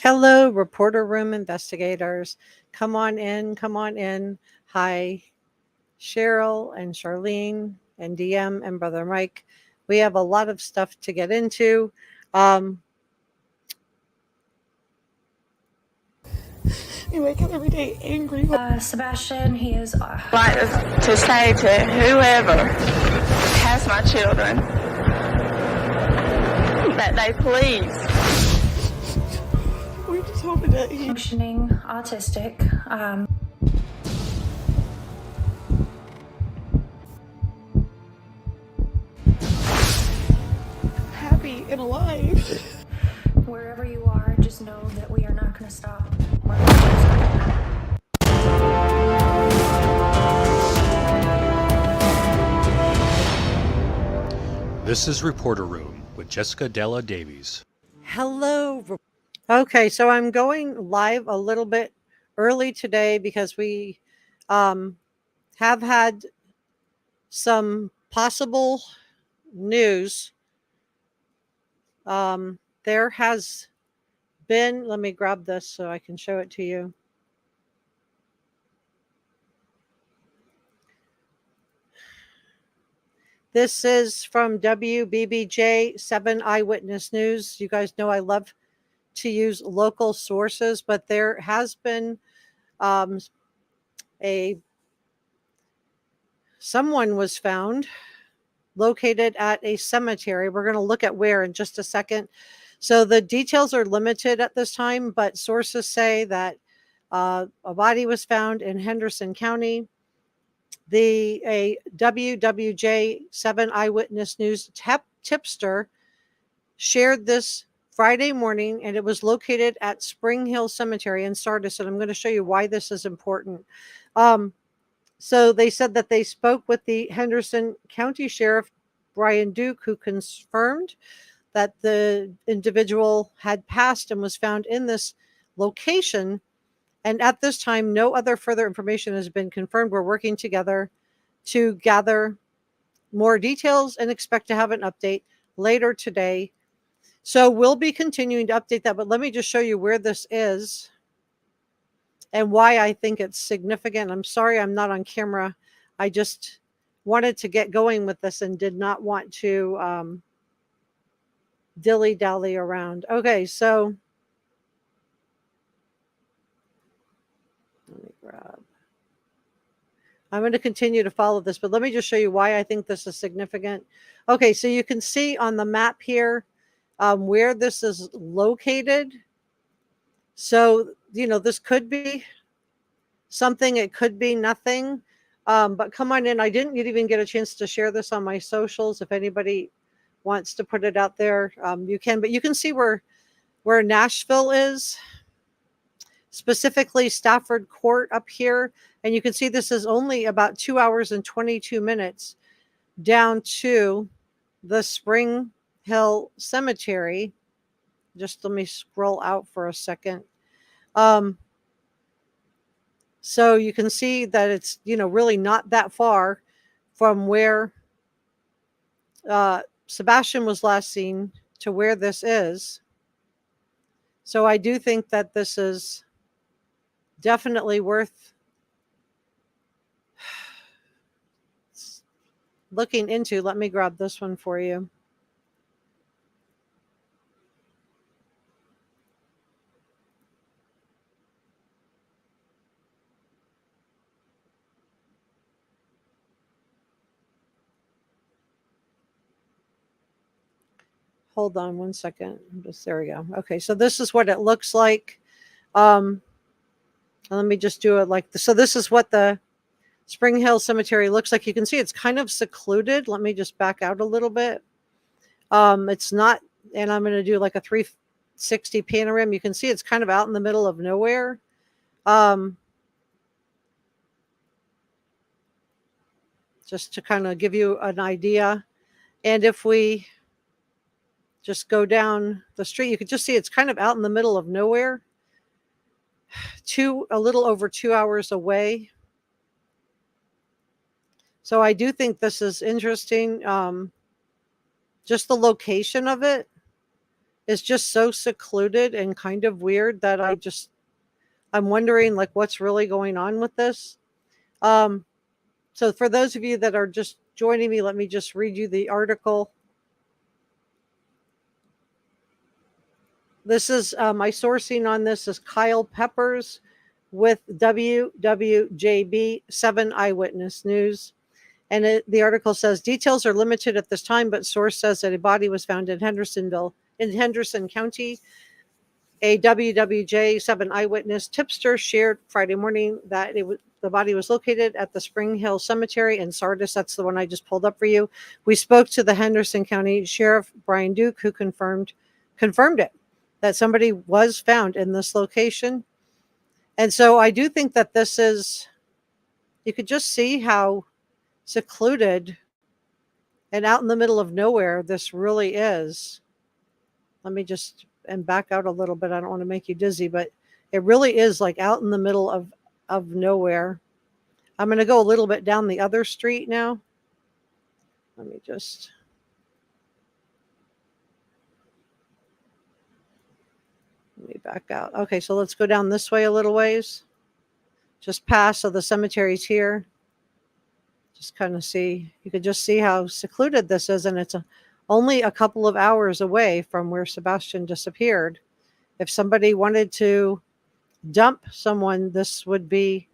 Hello, reporter room investigators. Come on in, come on in. Hi, Cheryl and Charlene and DM and Brother Mike. We have a lot of stuff to get into. You wake up every day angry. Sebastian, he is like to say to whoever has my children that they please. We just hoping that he functioning autistic. happy and alive. Wherever you are, just know that we are not going to stop. This is Reporter Room with Jessica Della Davies. Hello. Okay, so I'm going live a little bit early today because we have had some possible news. There has been, let me grab this so I can show it to you. This is from WBBJ 7 Eyewitness News. You guys know I love to use local sources, but there has been someone was found located at a cemetery. We're going to look at where in just a second. So the details are limited at this time, but sources say that a body was found in Henderson County. A WWJ 7 Eyewitness News tipster shared this Friday morning, and it was located at Spring Hill Cemetery in Sardis. And I'm going to show you why this is important. So they said that they spoke with the Henderson County Sheriff, Brian Duke, who confirmed that the individual had passed and was found in this location. And at this time, no other further information has been confirmed. We're working together to gather more details and expect to have an update later today. So we'll be continuing to update that, but let me just show you where this is and why I think it's significant. I'm sorry I'm not on camera. I just wanted to get going with this and did not want to dilly-dally around. Okay, so let me grab. I'm going to continue to follow this, but let me just show you why I think this is significant. Okay, so you can see on the map here where this is located. So, this could be something, it could be nothing, but come on in. I didn't even get a chance to share this on my socials. If anybody wants to put it out there, you can, but you can see where Nashville is, specifically Stafford Court up here. And you can see this is only about 2 hours and 22 minutes down to the Spring Hill Cemetery. Just let me scroll out for a second. So you can see that it's, really not that far from where Sebastian was last seen to where this is. So I do think that this is definitely worth looking into. Let me grab this one for you. Hold on one second. There we go. Okay, so this is what it looks like. Let me just do it like this. So this is what the Spring Hill Cemetery looks like. You can see it's kind of secluded. Let me just back out a little bit. It's not, and I'm going to do like a 360 panorama. You can see it's kind of out in the middle of nowhere. Just to kind of give you an idea. And if we just go down the street, you can just see it's kind of out in the middle of nowhere. A little over 2 hours away. So I do think this is interesting. Just the location of it. is just so secluded and kind of weird that I'm wondering like what's really going on with this. So for those of you that are just joining me, let me just read you the article. This is my sourcing on this is Kyle Peppers with WWJB 7 Eyewitness News. And the article says details are limited at this time, but source says that a body was found in Hendersonville, in Henderson County. A WWJ 7 eyewitness tipster shared Friday morning that the body was located at the Spring Hill Cemetery in Sardis. That's the one I just pulled up for you. We spoke to the Henderson County Sheriff Brian Duke, who confirmed it, that somebody was found in this location. And so I do think that this is, you could just see how secluded and out in the middle of nowhere this really is. Let me just back out a little bit. I don't want to make you dizzy, but it really is like out in the middle of nowhere. I'm going to go a little bit down the other street now. Let me back out. Okay, so let's go down this way a little ways. Just past, so the cemetery's here. Just kind of see, you could just see how secluded this is, and it's only a couple of hours away from where Sebastian disappeared. If somebody wanted to dump someone, this would be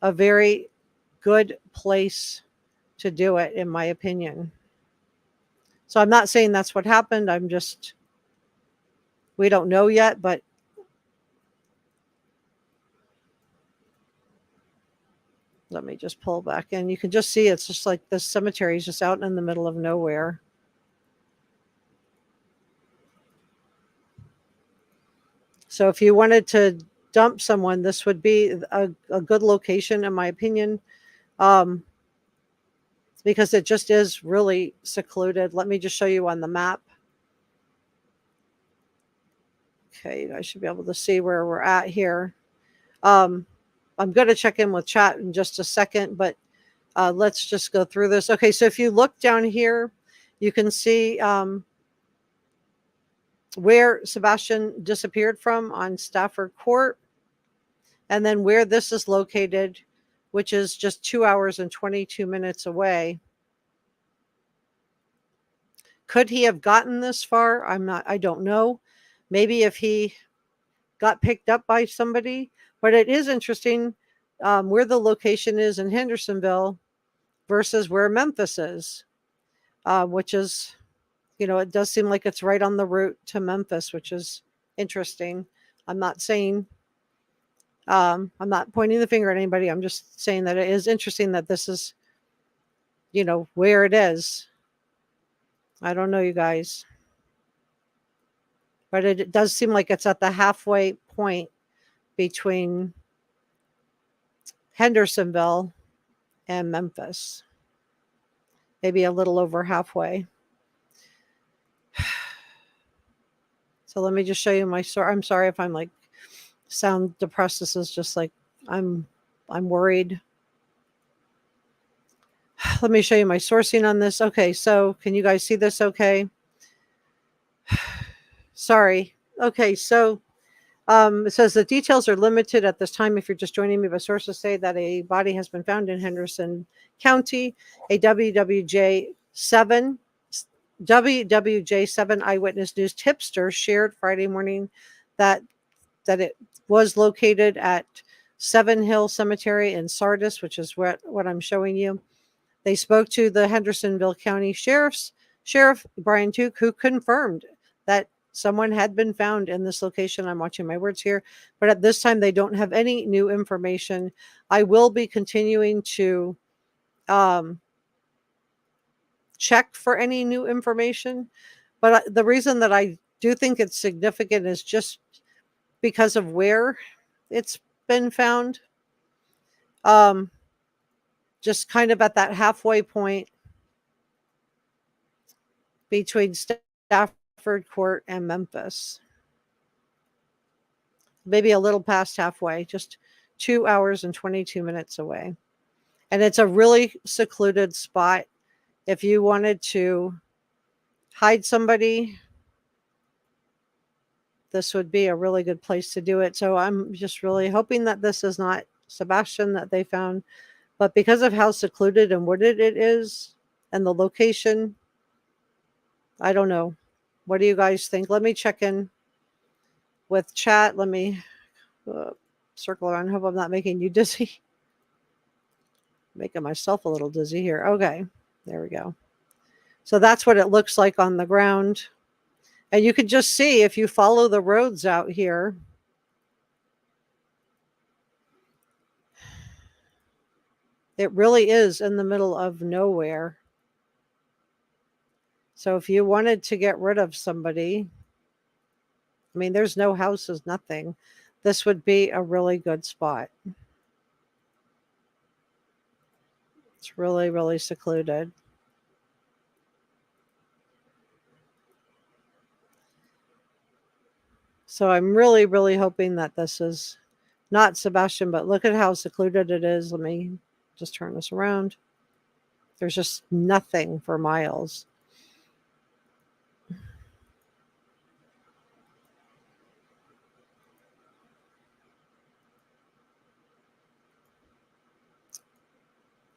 a very good place to do it, in my opinion. So I'm not saying that's what happened. We don't know yet, but let me just pull back in. You can just see it's just like this cemetery is just out in the middle of nowhere. So if you wanted to dump someone, this would be a good location, in my opinion, because it just is really secluded. Let me just show you on the map. Okay, you guys should be able to see where we're at here. I'm going to check in with chat in just a second, but let's just go through this. Okay, so if you look down here, you can see where Sebastian disappeared from on Stafford Court, and then where this is located, which is just 2 hours and 22 minutes away. Could he have gotten this far? I don't know. Maybe if he got picked up by somebody, but it is interesting where the location is in Hendersonville versus where Memphis is, which is, it does seem like it's right on the route to Memphis, which is interesting. I'm not saying, I'm not pointing the finger at anybody. I'm just saying that it is interesting that this is, where it is. I don't know, you guys. But it does seem like it's at the halfway point between Hendersonville and Memphis. Maybe a little over halfway. So let me just show you my story. I'm sorry if I'm like sound depressed. This is just like I'm worried. Let me show you my sourcing on this. Okay, so can you guys see this okay? Sorry. Okay, so it says the details are limited at this time. If you're just joining me, but sources say that a body has been found in Henderson County. A WWJ7 Eyewitness News tipster shared Friday morning that it was located at Seven Hill Cemetery in Sardis, which is what I'm showing you. They spoke to the Hendersonville County Sheriff Brian Duke, who confirmed that someone had been found in this location. I'm watching my words here, but at this time they don't have any new information. I will be continuing to check for any new information, but the reason that I do think it's significant is just because of where it's been found. Just kind of at that halfway point between Stafford Court and Memphis. Maybe a little past halfway, just 2 hours and 22 minutes away. And it's a really secluded spot. If you wanted to hide somebody, this would be a really good place to do it. So I'm just really hoping that this is not Sebastian that they found, but because of how secluded and wooded it is and the location, I don't know. What do you guys think? Let me check in with chat. Let me circle around. Hope I'm not making you dizzy. Making myself a little dizzy here. Okay, there we go. So that's what it looks like on the ground. And you can just see if you follow the roads out here. It really is in the middle of nowhere. So if you wanted to get rid of somebody, I mean, there's no houses, nothing. This would be a really good spot. It's really, really secluded. So I'm really, really hoping that this is not Sebastian, but look at how secluded it is. Let me just turn this around. There's just nothing for miles.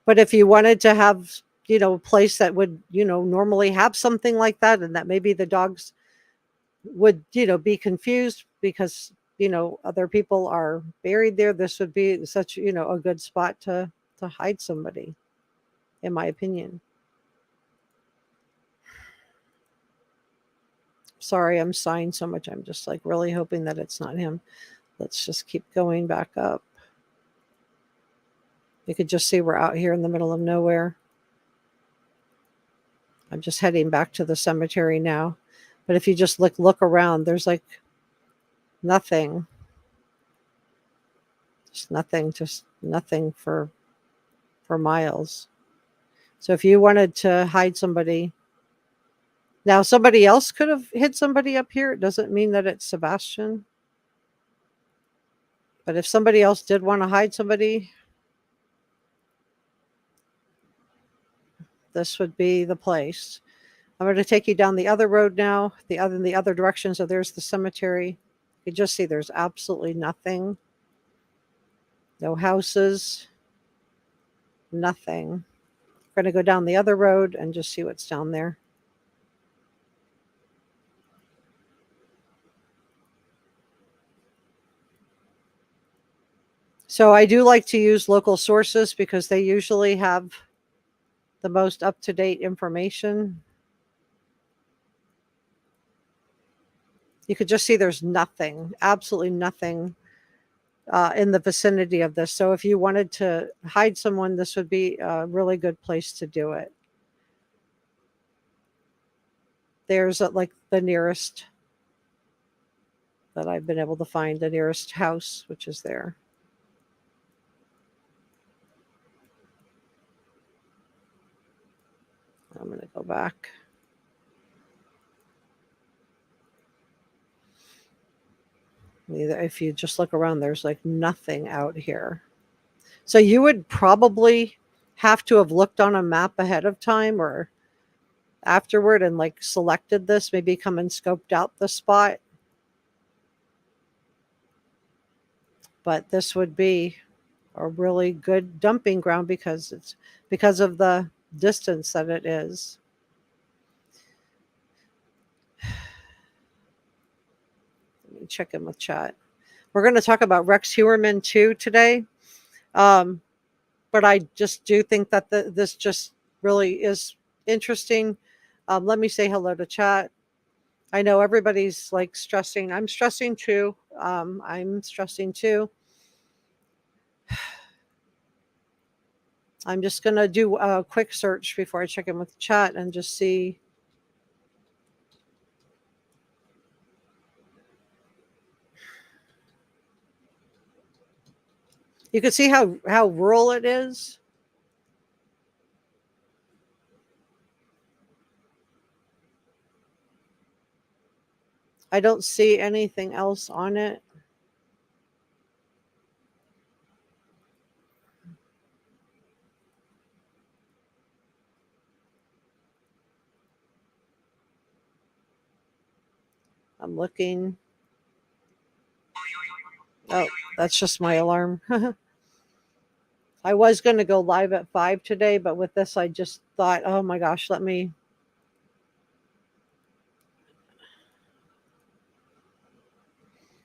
But if you wanted to have, a place that would, normally have something like that, and that maybe the dogs would, be confused because, other people are buried there, this would be such, a good spot to hide somebody, in my opinion. Sorry, I'm sighing so much. I'm just like really hoping that it's not him. Let's just keep going back up. You could just see we're out here in the middle of nowhere. I'm just heading back to the cemetery now. But if you just look around, there's like nothing. Just nothing for miles. So if you wanted to hide somebody, now somebody else could have hid somebody up here. It doesn't mean that it's Sebastian. But if somebody else did want to hide somebody, this would be the place. I'm going to take you down the other road now, the other direction. So there's the cemetery. You just see there's absolutely nothing. No houses. Nothing. We're going to go down the other road and just see what's down there. So I do like to use local sources because they usually have the most up-to-date information. You could just see there's nothing, absolutely nothing in the vicinity of this. So if you wanted to hide someone, this would be a really good place to do it. There's like the nearest that I've been able to find, the nearest house, which is there. I'm going to go back. If you just look around, there's like nothing out here. So you would probably have to have looked on a map ahead of time or afterward and like selected this, maybe come and scoped out the spot. But this would be a really good dumping ground because of the distance that it is. Let me check in with chat. We're going to talk about Rex Heuermann too today. But I just do think that this just really is interesting. Let me say hello to chat. I know everybody's like stressing. I'm stressing too. I'm just going to do a quick search before I check in with chat and just see. You can see how rural it is. I don't see anything else on it. I'm looking. Oh, that's just my alarm. I was going to go live at 5 today, but with this, I just thought, oh my gosh, let me.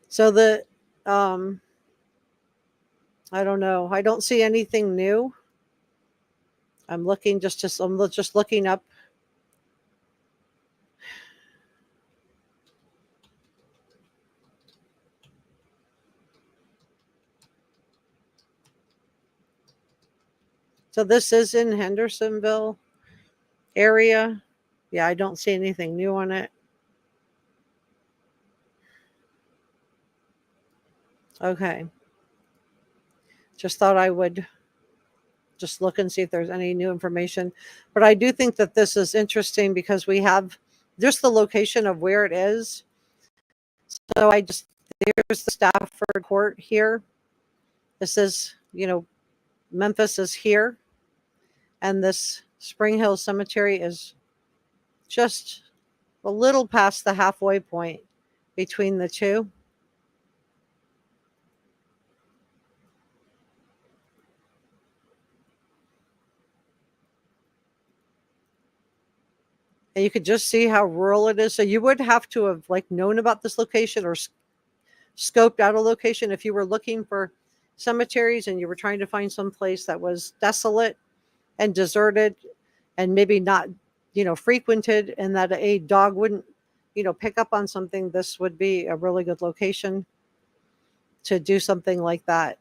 So I don't know. I don't see anything new. I'm just looking up. So this is in Hendersonville area. Yeah, I don't see anything new on it. Okay. Just thought I would just look and see if there's any new information. But I do think that this is interesting because we have just the location of where it is. So there's the Stafford Court here. This is, Memphis is here. And this Spring Hill Cemetery is just a little past the halfway point between the two. And you could just see how rural it is. So you would have to have known about this location or scoped out a location if you were looking for cemeteries and you were trying to find some place that was desolate and deserted and maybe not, frequented, and that a dog wouldn't, pick up on something. This would be a really good location to do something like that.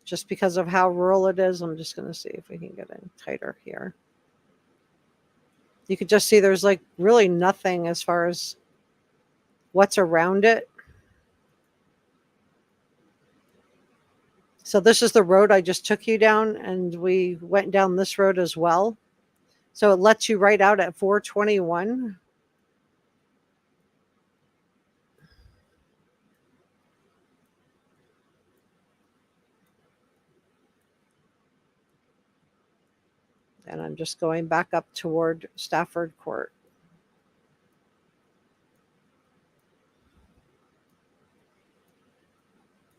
Just because of how rural it is. I'm just going to see if we can get in tighter here. You could just see there's really nothing as far as what's around it. So this is the road I just took you down, and we went down this road as well. So it lets you right out at 421. And I'm just going back up toward Stafford Court.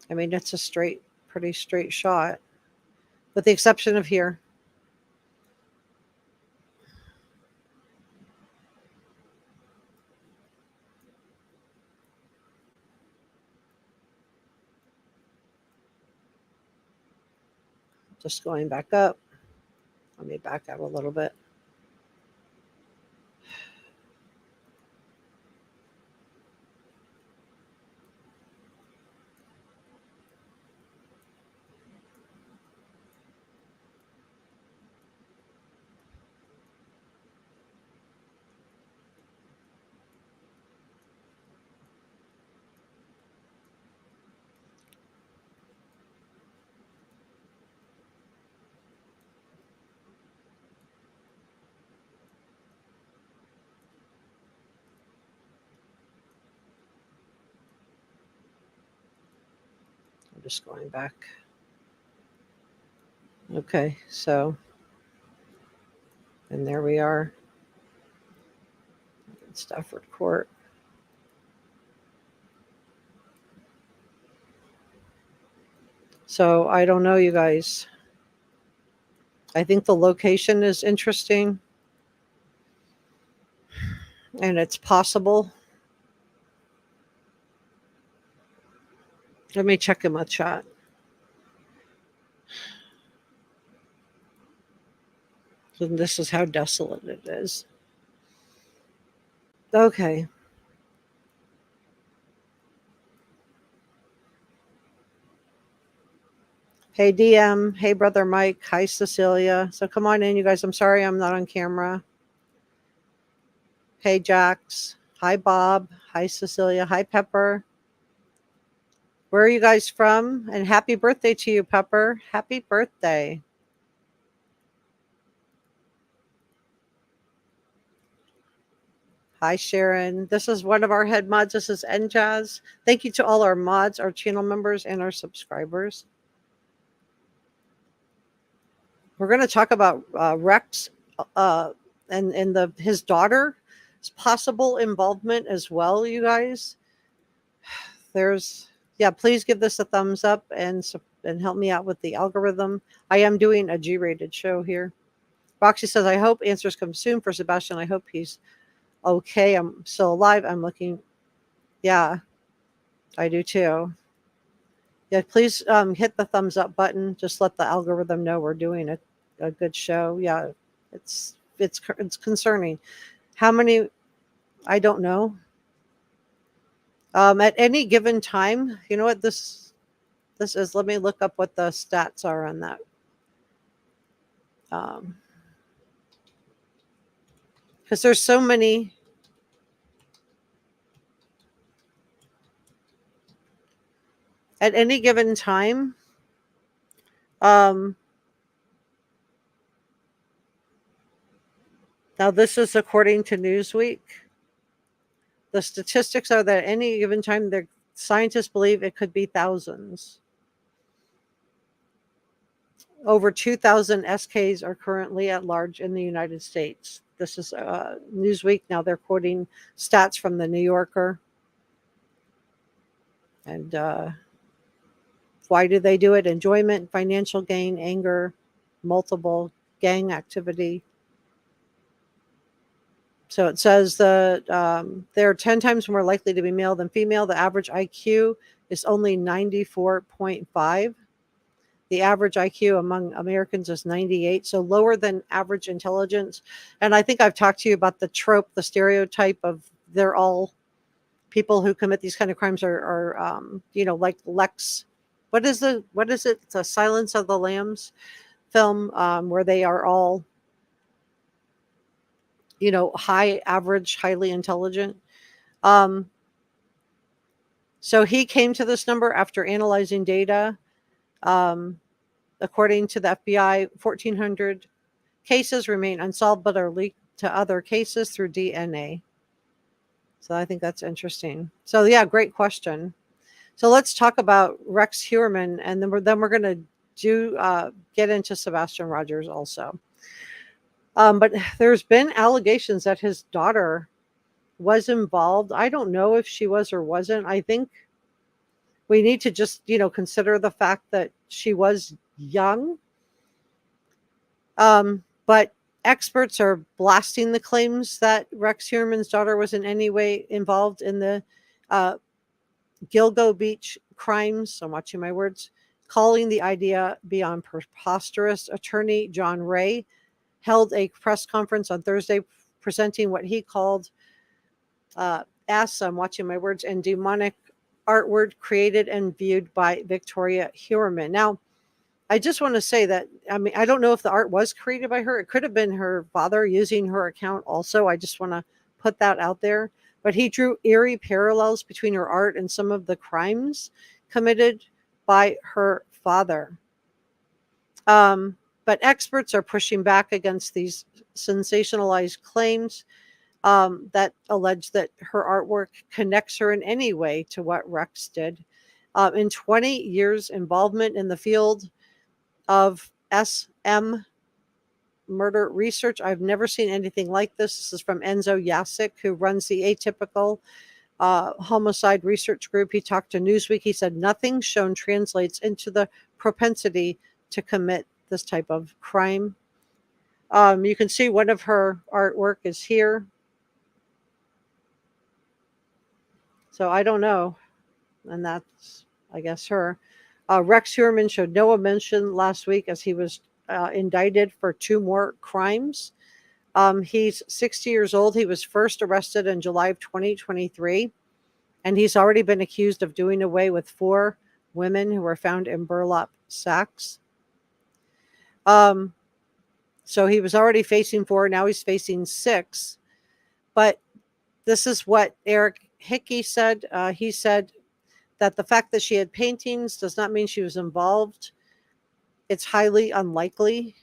I mean, it's a pretty straight shot, with the exception of here. Just going back up. Let me back out a little bit. I'm just going back. Okay, so, and there we are in Stafford Court. So I don't know, you guys. I think the location is interesting, and it's possible. Let me check in my chat. And this is how desolate it is. Okay. Hey, DM. Hey, Brother Mike. Hi, Cecilia. So come on in, you guys. I'm sorry I'm not on camera. Hey, Jax. Hi, Bob. Hi, Cecilia. Hi, Pepper. Where are you guys from? And happy birthday to you, Pepper. Happy birthday. Hi, Sharon. This is one of our head mods. This is NJazz. Thank you to all our mods, our channel members, and our subscribers. We're going to talk about Rex and his daughter's possible involvement as well, you guys. Please give this a thumbs up and help me out with the algorithm. I am doing a G-rated show here. Roxy says, I hope answers come soon for Sebastian. I hope he's okay. I'm still alive. I'm looking. Yeah, I do too. Yeah, please hit the thumbs up button. Just let the algorithm know we're doing a good show. Yeah, it's concerning. How many? I don't know. At any given time, you know what this is? Let me look up what the stats are on that. Because there's so many. At any given time, now this is according to Newsweek. The statistics are that at any given time, the scientists believe it could be thousands. Over 2,000 SKs are currently at large in the United States. This is Newsweek. Now they're quoting stats from the New Yorker. And why do they do it? Enjoyment, financial gain, anger, multiple gang activity. So it says that they're 10 times more likely to be male than female. The average IQ is only 94.5. The average IQ among Americans is 98, so lower than average intelligence. And I think I've talked to you about the trope, the stereotype of they're all people who commit these kind of crimes are like Lex. What is it? It's a Silence of the Lambs film where they are all, high average, highly intelligent. So he came to this number after analyzing data. According to the FBI, 1,400 cases remain unsolved but are leaked to other cases through DNA. So I think that's interesting. So yeah, great question. So let's talk about Rex Heuermann, and then we're going to get into Sebastian Rogers also. But there's been allegations that his daughter was involved. I don't know if she was or wasn't. I think we need to just, consider the fact that she was young. But experts are blasting the claims that Rex Heuermann's daughter was in any way involved in the Gilgo Beach crimes. I'm watching my words. Calling the idea beyond preposterous. Attorney John Ray held a press conference on Thursday presenting what he called I'm watching my words, and demonic artwork created and viewed by Victoria Heuermann. Now, I just want to say that, I don't know if the art was created by her. It could have been her father using her account also. I just want to put that out there. But he drew eerie parallels between her art and some of the crimes committed by her father. But experts are pushing back against these sensationalized claims that allege that her artwork connects her in any way to what Rex did. In 20 years involvement in the field of SM murder research, I've never seen anything like this. This is from Enzo Yasik, who runs the Atypical Homicide Research Group. He talked to Newsweek. He said nothing shown translates into the propensity to commit this type of crime. You can see one of her artwork is here. So I don't know. And that's, I guess, her. Rex Heuermann showed no emotion last week as he was indicted for 2 more crimes. He's 60 years old. He was first arrested in July of 2023. And he's already been accused of doing away with 4 women who were found in burlap sacks. So he was already facing 4. Now he's facing 6. But this is what Eric Hickey said. He said that the fact that she had paintings does not mean she was involved. It's highly unlikely.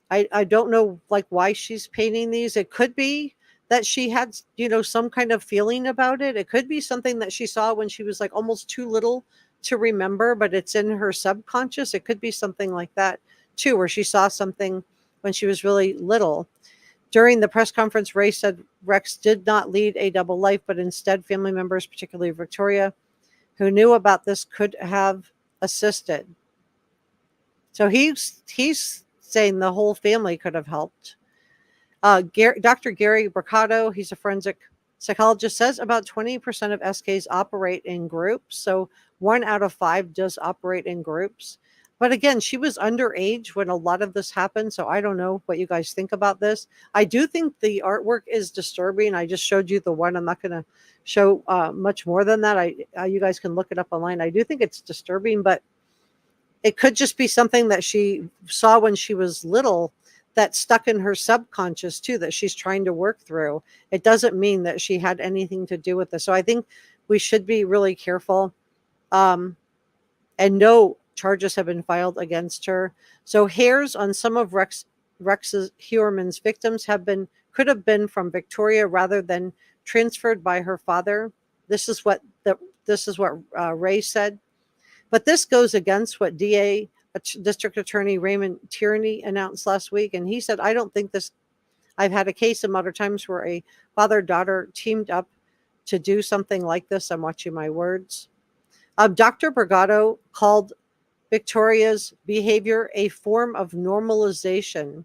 I don't know why she's painting these. It could be that she had, some kind of feeling about it. It could be something that she saw when she was almost too little to remember, but it's in her subconscious. It could be something like that too, where she saw something when she was really little. During the press conference, Ray said Rex did not lead a double life, but instead family members, particularly Victoria, who knew about this, could have assisted. So he's saying the whole family could have helped. Dr. Gary Bricado, he's a forensic psychologist, says about 20% of SKs operate in groups. So 1 out of 5 does operate in groups. But again, she was underage when a lot of this happened. So I don't know what you guys think about this. I do think the artwork is disturbing. I just showed you the one. I'm not going to show much more than that. You guys can look it up online. I do think it's disturbing, but it could just be something that she saw when she was little that stuck in her subconscious too, that she's trying to work through. It doesn't mean that she had anything to do with this. So I think we should be really careful. And no charges have been filed against her. So hairs on some of Rex's Heuermann's victims could have been from Victoria rather than transferred by her father. This is what Ray said. But this goes against what District Attorney Raymond Tierney announced last week. And he said, I don't think this, I've had a case of other times where a father-daughter teamed up to do something like this. I'm watching my words. Dr. Brigado called Victoria's behavior a form of normalization.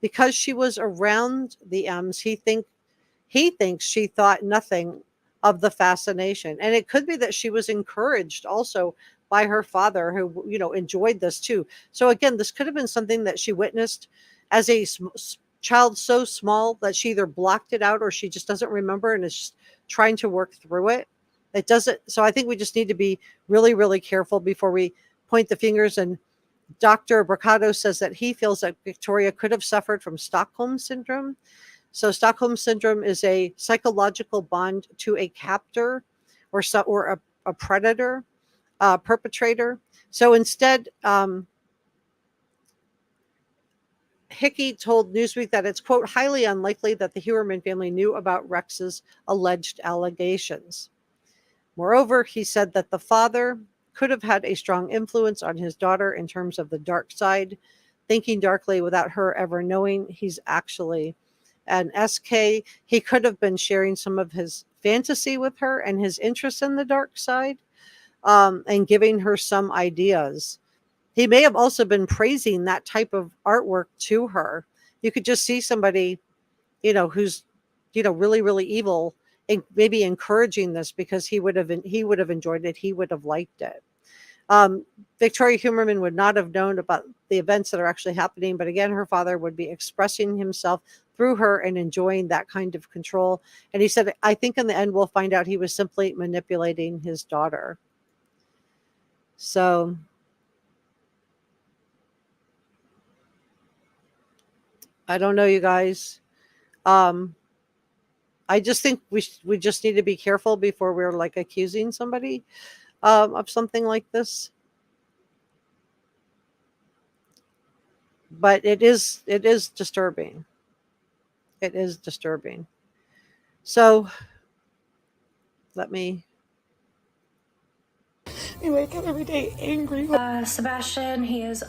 Because she was around the M's, he thinks she thought nothing of the fascination. And it could be that she was encouraged also by her father, who, enjoyed this too. So again, this could have been something that she witnessed as a child so small that she either blocked it out or she just doesn't remember and is just trying to work through it. It doesn't. So I think we just need to be really, really careful before we point the fingers. And Dr. Bricado says that he feels that Victoria could have suffered from Stockholm syndrome. So Stockholm syndrome is a psychological bond to a captor or a predator. Perpetrator. So instead, Hickey told Newsweek that it's, quote, highly unlikely that the Heuermann family knew about Rex's alleged allegations. Moreover, he said that the father could have had a strong influence on his daughter in terms of the dark side, thinking darkly without her ever knowing he's actually an SK. He could have been sharing some of his fantasy with her and his interest in the dark side. And giving her some ideas. He may have also been praising that type of artwork to her. You could just see somebody, who's, really, really evil, and maybe encouraging this because he would have enjoyed it. He would have liked it. Victoria Heuermann would not have known about the events that are actually happening. But again, her father would be expressing himself through her and enjoying that kind of control. And he said, I think in the end, we'll find out he was simply manipulating his daughter. So I don't know, you guys. I just think we just need to be careful before we're like accusing somebody of something like this. But it is disturbing. It is disturbing. So let me. I wake up every day angry. Sebastian, he is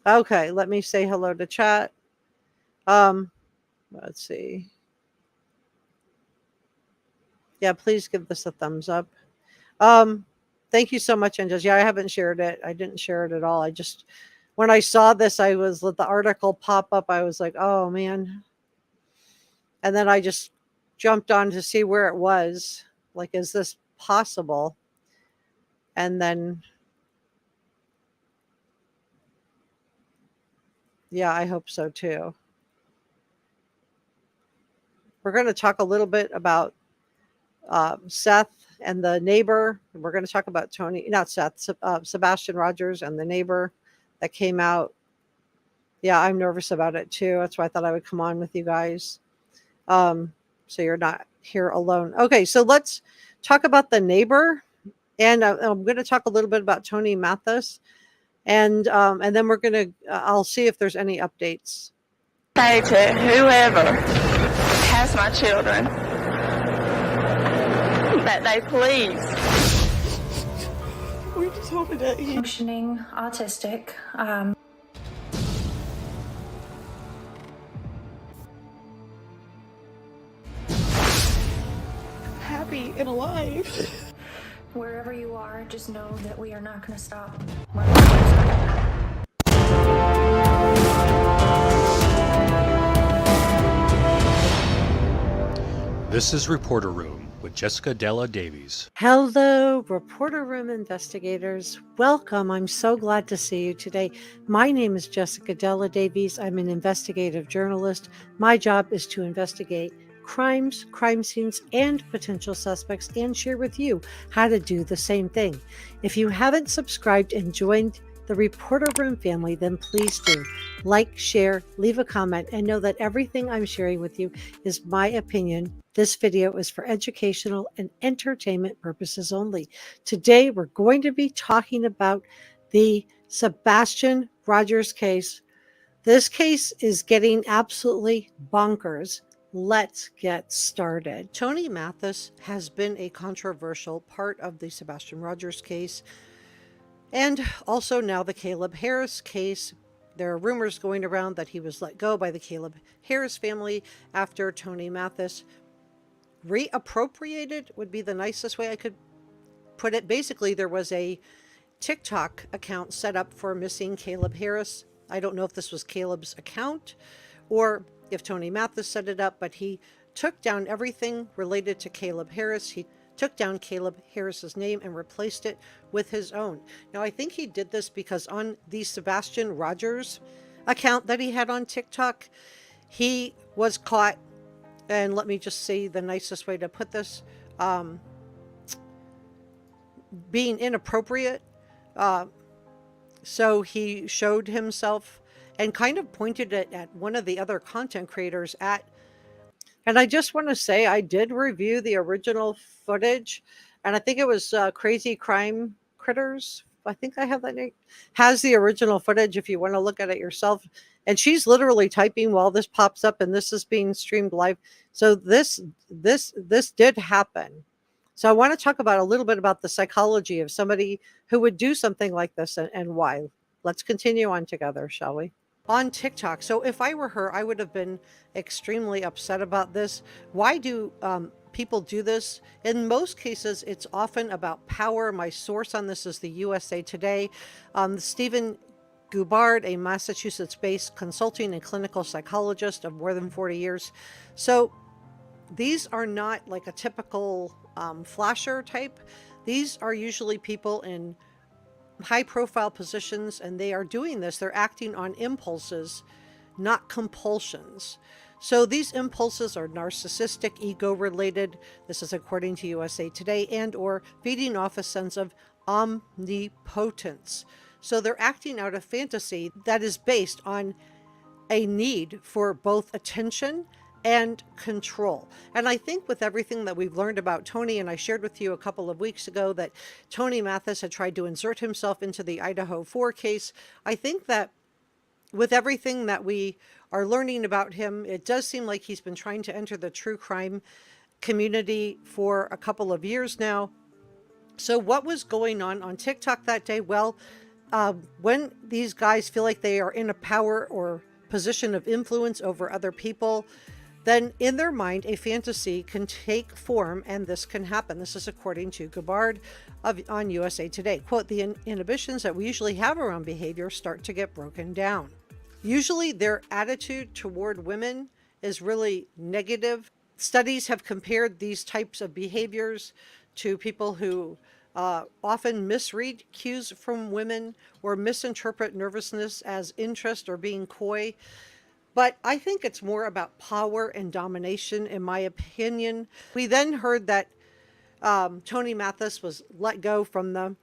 Okay, let me say hello to chat. Let's see. Yeah, please give this a thumbs up. Thank you so much, Angels. Yeah, I haven't shared it. I didn't share it at all. When I saw this, let the article pop up. I was like, oh man. And then I just jumped on to see where it was. Like, is this possible? And then, yeah, I hope so too. We're going to talk a little bit about Seth and the neighbor. We're going to talk about Sebastian Rogers and the neighbor that came out. Yeah, I'm nervous about it too. That's why I thought I would come on with you guys. So you're not here alone. Okay, so let's talk about the neighbor. And I'm going to talk a little bit about Tony Mathis. And then we're going to, I'll see if there's any updates. Say to whoever has my children that they please. We're just hoping that he... functioning autistic. happy and alive. Wherever you are, just know that we are not going to stop. We're not gonna stop. This is Reporter Room with Jessica Della Davies. Hello, Reporter Room investigators. Welcome. I'm so glad to see you today. My name is Jessica Della Davies. I'm an investigative journalist. My job is to investigate crimes, crime scenes, and potential suspects, and share with you how to do the same thing. If you haven't subscribed and joined the Reporter Room family, then please do. Like, share, leave a comment, and know that everything I'm sharing with you is my opinion. This video is for educational and entertainment purposes only. Today, we're going to be talking about the Sebastian Rogers case. This case is getting absolutely bonkers. Let's get started. Tony Mathis has been a controversial part of the Sebastian Rogers case, and also now the Caleb Harris case. There are rumors going around that he was let go by the Caleb Harris family after Tony Mathis reappropriated, would be the nicest way I could put it. Basically, there was a TikTok account set up for missing Caleb Harris. I don't know if this was Caleb's account or if Tony Mathis set it up, but he took down everything related to Caleb Harris. He took down Caleb Harris's name and replaced it with his own. Now, I think he did this because on the Sebastian Rogers account that he had on TikTok, he was caught, and let me just say the nicest way to put this, being inappropriate. So he showed himself and kind of pointed it at one of the other content creators and I just want to say I did review the original footage, and I think it was Crazy Crime Critters. I think I have that name. Has the original footage if you want to look at it yourself. And she's literally typing while this pops up, and this is being streamed live. So this did happen. So I want to talk about a little bit about the psychology of somebody who would do something like this and why. Let's continue on together, shall we? On TikTok. So if I were her, I would have been extremely upset about this. Why do people do this? In most cases, it's often about power. My source on this is the USA Today. Stephen Goubard, a Massachusetts-based consulting and clinical psychologist of more than 40 years. So these are not like a typical flasher type. These are usually people in high profile positions, and they are doing this. They're acting on impulses, not compulsions. So these impulses are narcissistic, ego related. This is according to USA Today, and or feeding off a sense of omnipotence. So they're acting out of fantasy that is based on a need for both attention and control. And I think with everything that we've learned about Tony, and I shared with you a couple of weeks ago that Tony Mathis had tried to insert himself into the Idaho 4 case, I think that with everything that we are learning about him, it does seem like he's been trying to enter the true crime community for a couple of years now. So what was going on TikTok that day? Well, when these guys feel like they are in a power or position of influence over other people, then in their mind, a fantasy can take form, and this can happen. This is according to Goubard on USA Today. Quote, the inhibitions that we usually have around behavior start to get broken down. Usually their attitude toward women is really negative. Studies have compared these types of behaviors to people who often misread cues from women or misinterpret nervousness as interest or being coy. But I think it's more about power and domination, in my opinion. We then heard that Tony Mathis was let go from the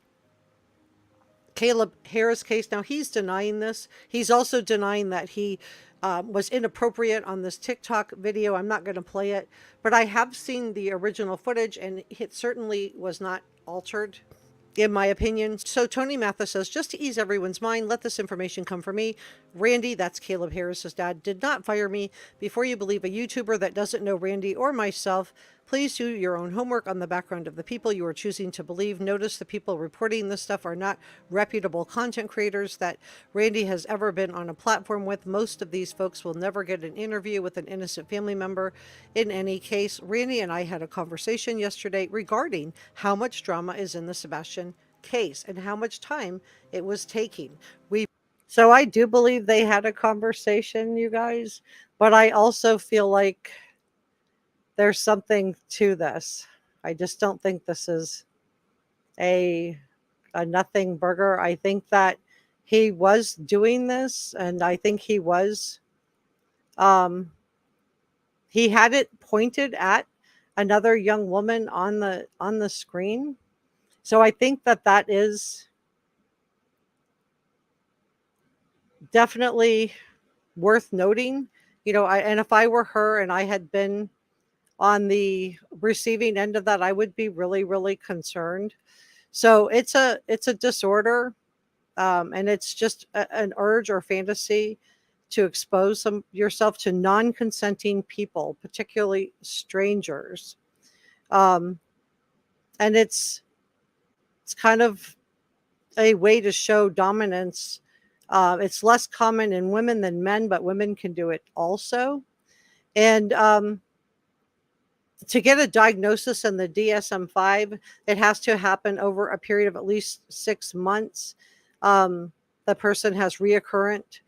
Caleb Harris case. Now, he's denying this. He's also denying that he was inappropriate on this TikTok video. I'm not going to play it, but I have seen the original footage, and it certainly was not altered, in my opinion. So Tony Mathis says, just to ease everyone's mind, let this information come from me. Randy, that's Caleb Harris's dad, did not fire me. Before you believe a YouTuber that doesn't know Randy or myself, Please do your own homework on the background of the people you are choosing to believe. Notice the people reporting this stuff are not reputable content creators that Randy has ever been on a platform with. Most of these folks will never get an interview with an innocent family member. In any case, Randy and I had a conversation yesterday regarding how much drama is in the Sebastian case and how much time it was taking. So I do believe they had a conversation, you guys, but I also feel like there's something to this. I just don't think this is a nothing burger. I think that he was doing this, and I think he was he had it pointed at another young woman on the screen. So I think that that is definitely worth noting. And if I were her and I had been on the receiving end of that, I would be really, really concerned. So it's a disorder, and it's just an urge or fantasy to expose yourself to non-consenting people, particularly strangers. And it's kind of a way to show dominance. It's less common in women than men, but women can do it also. And to get a diagnosis in the DSM-5, it has to happen over a period of at least 6 months. The person has reoccurrent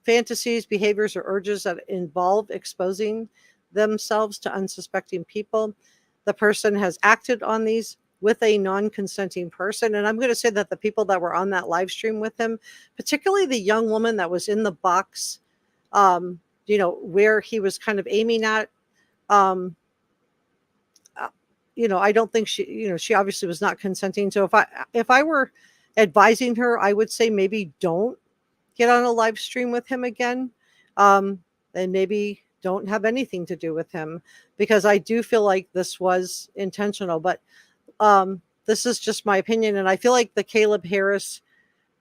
fantasies, behaviors, or urges that involve exposing themselves to unsuspecting people. The person has acted on these with a non-consenting person. And I'm going to say that the people that were on that live stream with him, particularly the young woman that was in the box, where he was kind of aiming at, I don't think she obviously was not consenting. So if I were advising her, I would say maybe don't get on a live stream with him again. And maybe don't have anything to do with him, because I do feel like this was intentional. But this is just my opinion. And I feel like the Caleb Harris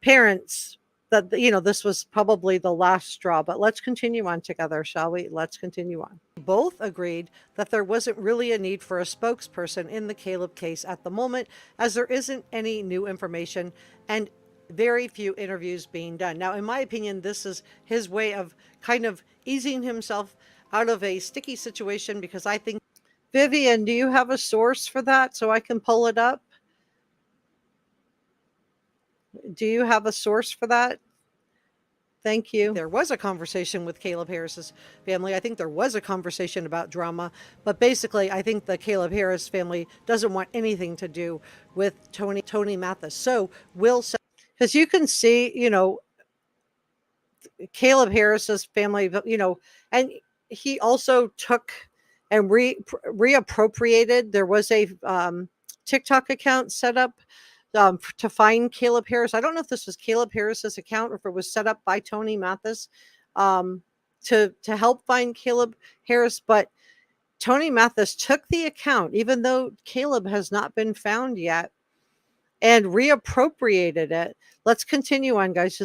parents, that this was probably the last straw. But let's continue on together, shall we? Let's continue on. Both agreed that there wasn't really a need for a spokesperson in the Caleb case at the moment, as there isn't any new information and very few interviews being done. Now, in my opinion, this is his way of kind of easing himself out of a sticky situation, because I think, Vivian, do you have a source for that so I can pull it up? Do you have a source for that? Thank you. There was a conversation with Caleb Harris's family. I think there was a conversation about drama, but basically I think the Caleb Harris family doesn't want anything to do with Tony Mathis. So because you can see, Caleb Harris's family, and he also took and reappropriated. There was a TikTok account set up to find Caleb Harris. I don't know if this was Caleb Harris's account or if it was set up by Tony Mathis to help find Caleb Harris. But Tony Mathis took the account, even though Caleb has not been found yet, and reappropriated it. Let's continue on, guys.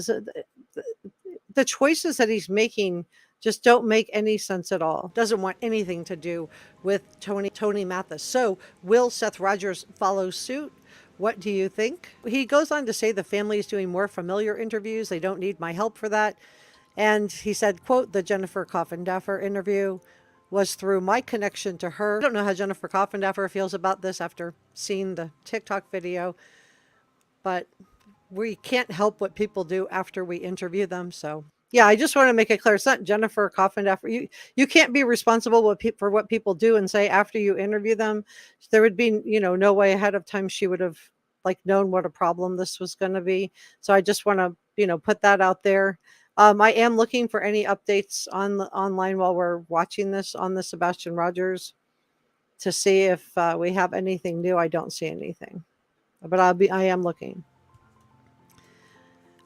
The choices that he's making just don't make any sense at all. Doesn't want anything to do with Tony Mathis. So will Seth Rogers follow suit? What do you think? He goes on to say the family is doing more familiar interviews. They don't need my help for that. And he said, quote, the Jennifer Coffindaffer interview was through my connection to her. I don't know how Jennifer Coffindaffer feels about this after seeing the TikTok video, but we can't help what people do after we interview them. So yeah, I just want to make it clear. It's not Jennifer Coffindaffer. You can't be responsible for what people do and say after you interview them. There would be, no way ahead of time she would have known what a problem this was going to be. So I just want to, put that out there. I am looking for any updates online while we're watching this on the Sebastian Rogers to see if we have anything new. I don't see anything, but I am looking.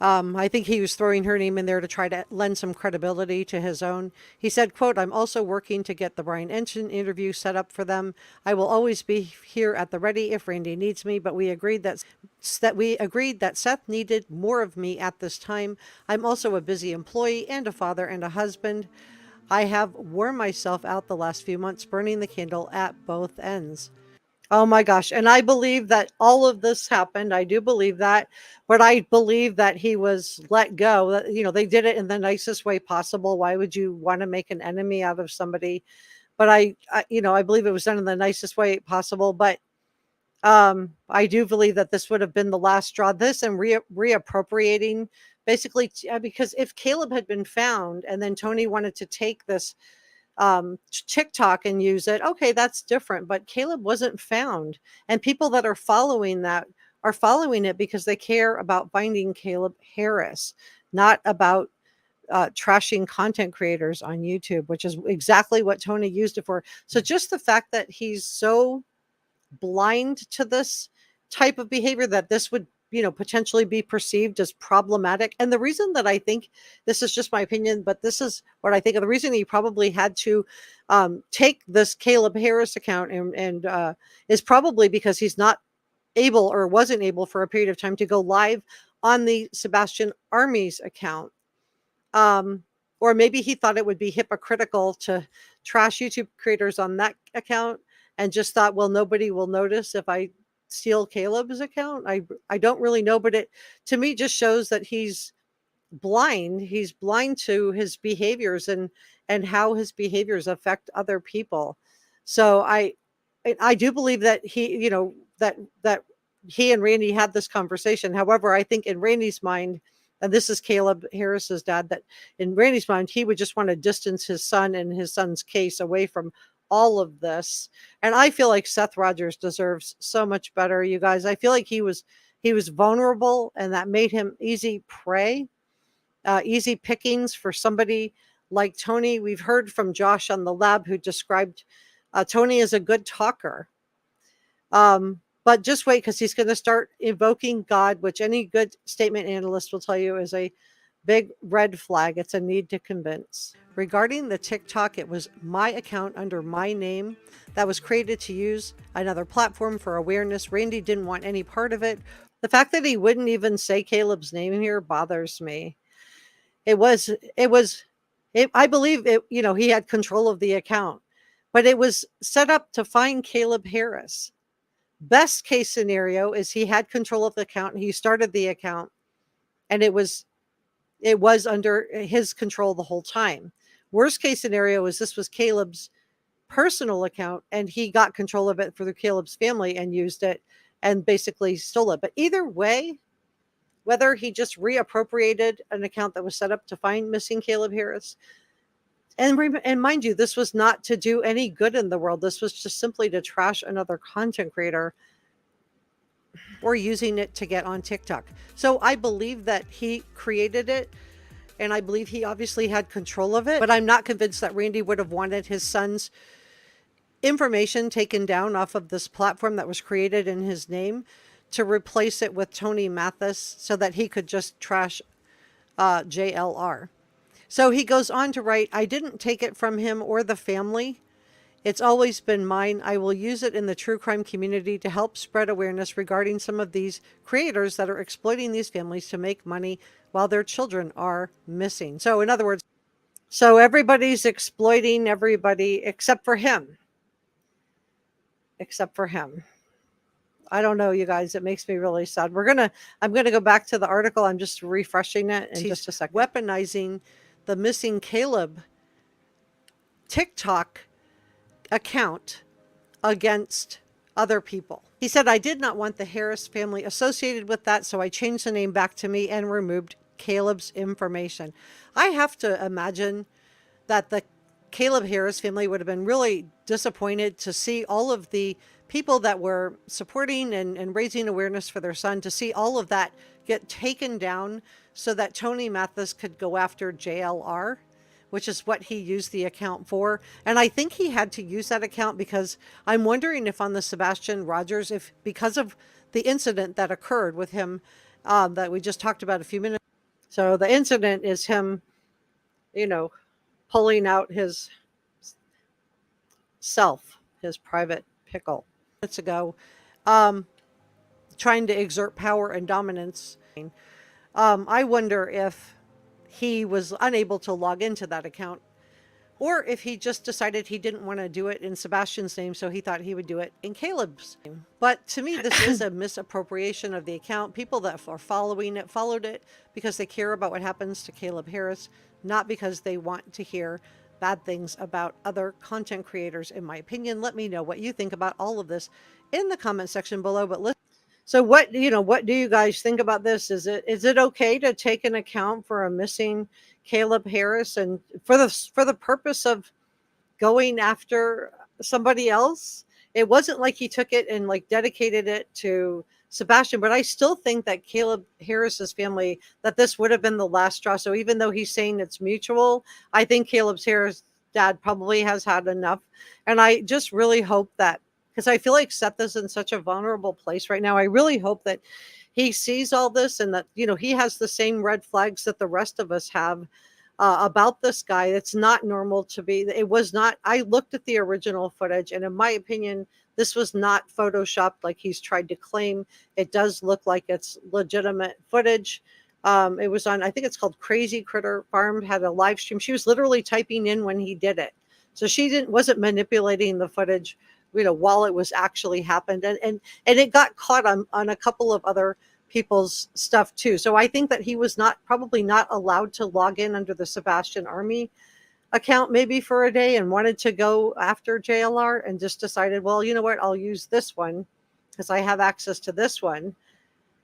I think he was throwing her name in there to try to lend some credibility to his own. He said, quote, I'm also working to get the Brian Ensign interview set up for them. I will always be here at the ready if Randy needs me, but we agreed that Seth needed more of me at this time. I'm also a busy employee and a father and a husband. I have worn myself out the last few months, burning the candle at both ends. Oh my gosh. And I believe that all of this happened. I do believe that, but I believe that he was let go. They did it in the nicest way possible. Why would you want to make an enemy out of somebody? But I believe it was done in the nicest way possible. But I do believe that this would have been the last straw. This and reappropriating basically, because if Caleb had been found and then Tony wanted to take this TikTok and use it, okay, that's different. But Caleb wasn't found, and people that are following that are following it because they care about finding Caleb Harris, not about trashing content creators on YouTube, which is exactly what Tony used it for. So just the fact that he's so blind to this type of behavior, that this would potentially be perceived as problematic. And the reason that I think, this is just my opinion, but this is what I think of the reason he probably had to take this Caleb Harris account and is probably because he's not able or wasn't able for a period of time to go live on the Sebastian Army's account. Or maybe he thought it would be hypocritical to trash YouTube creators on that account and just thought, well, nobody will notice if I steal Caleb's account. I don't really know, but it to me just shows that he's blind. He's blind to his behaviors and how his behaviors affect other people. So I do believe that he, that he and Randy had this conversation. However, I think in Randy's mind, and this is Caleb Harris's dad, that in Randy's mind, he would just want to distance his son and his son's case away from all of this. And I feel like Seth Rogers deserves so much better, you guys. I feel like he was vulnerable, and that made him easy prey, easy pickings for somebody like Tony. We've heard from Josh on the lab, who described Tony as a good talker. But just wait, because he's going to start invoking God, which any good statement analyst will tell you is a big red flag. It's a need to convince. Regarding the TikTok, it was my account under my name that was created to use another platform for awareness. Randy didn't want any part of it. The fact that he wouldn't even say Caleb's name here bothers me. I believe it, he had control of the account, but it was set up to find Caleb Harris. Best case scenario is he had control of the account. He started the account and it was under his control the whole time. Worst case scenario is this was Caleb's personal account and he got control of it for Caleb's family and used it and basically stole it. But either way, whether he just reappropriated an account that was set up to find missing Caleb Harris, and mind you, this was not to do any good in the world. This was just simply to trash another content creator or using it to get on TikTok. So I believe that he created it, and I believe he obviously had control of it, but I'm not convinced that Randy would have wanted his son's information taken down off of this platform that was created in his name to replace it with Tony Mathis so that he could just trash JLR. So he goes on to write, I didn't take it from him or the family. It's always been mine. I will use it in the true crime community to help spread awareness regarding some of these creators that are exploiting these families to make money while their children are missing. So in other words, everybody's exploiting everybody except for him. Except for him. I don't know, you guys. It makes me really sad. I'm gonna go back to the article. I'm just refreshing it in just a second. Weaponizing the missing Caleb TikTok account against other people. He said, I did not want the Harris family associated with that, so I changed the name back to me and removed Caleb's information. I have to imagine that the Caleb Harris family would have been really disappointed to see all of the people that were supporting and raising awareness for their son, to see all of that get taken down so that Tony Mathis could go after JLR, which is what he used the account for. And I think he had to use that account because I'm wondering if on the Sebastian Rogers, if because of the incident that occurred with him that we just talked about a few minutes. So the incident is him, pulling out his his private pickle minutes ago, trying to exert power and dominance. I wonder if he was unable to log into that account or if he just decided he didn't want to do it in Sebastian's name, so he thought he would do it in Caleb's name. But to me, this is a misappropriation of the account. People that are following it followed it because they care about what happens to Caleb Harris, not because they want to hear bad things about other content creators, in my opinion. Let me know what you think about all of this in the comment section below. But so what do you guys think about this? Is it okay to take an account for a missing Caleb Harris and for the purpose of going after somebody else? It wasn't like he took it and like dedicated it to Sebastian, but I still think that Caleb Harris's family, that this would have been the last straw. So even though he's saying it's mutual, I think Caleb Harris' dad probably has had enough. And I just really hope that, because I feel like Seth is in such a vulnerable place right now. I really hope that he sees all this and that, he has the same red flags that the rest of us have about this guy. It's not normal to be. It was not. I looked at the original footage, and in my opinion, this was not photoshopped like he's tried to claim. It does look like it's legitimate footage. It was on, I think it's called Crazy Critter Farm, had a live stream. She was literally typing in when he did it. So she wasn't manipulating the footage, while it was actually happened. And it got caught on a couple of other people's stuff too. So I think that he was probably not allowed to log in under the Sebastian Army account maybe for a day, and wanted to go after JLR and just decided, well, you know what, I'll use this one because I have access to this one.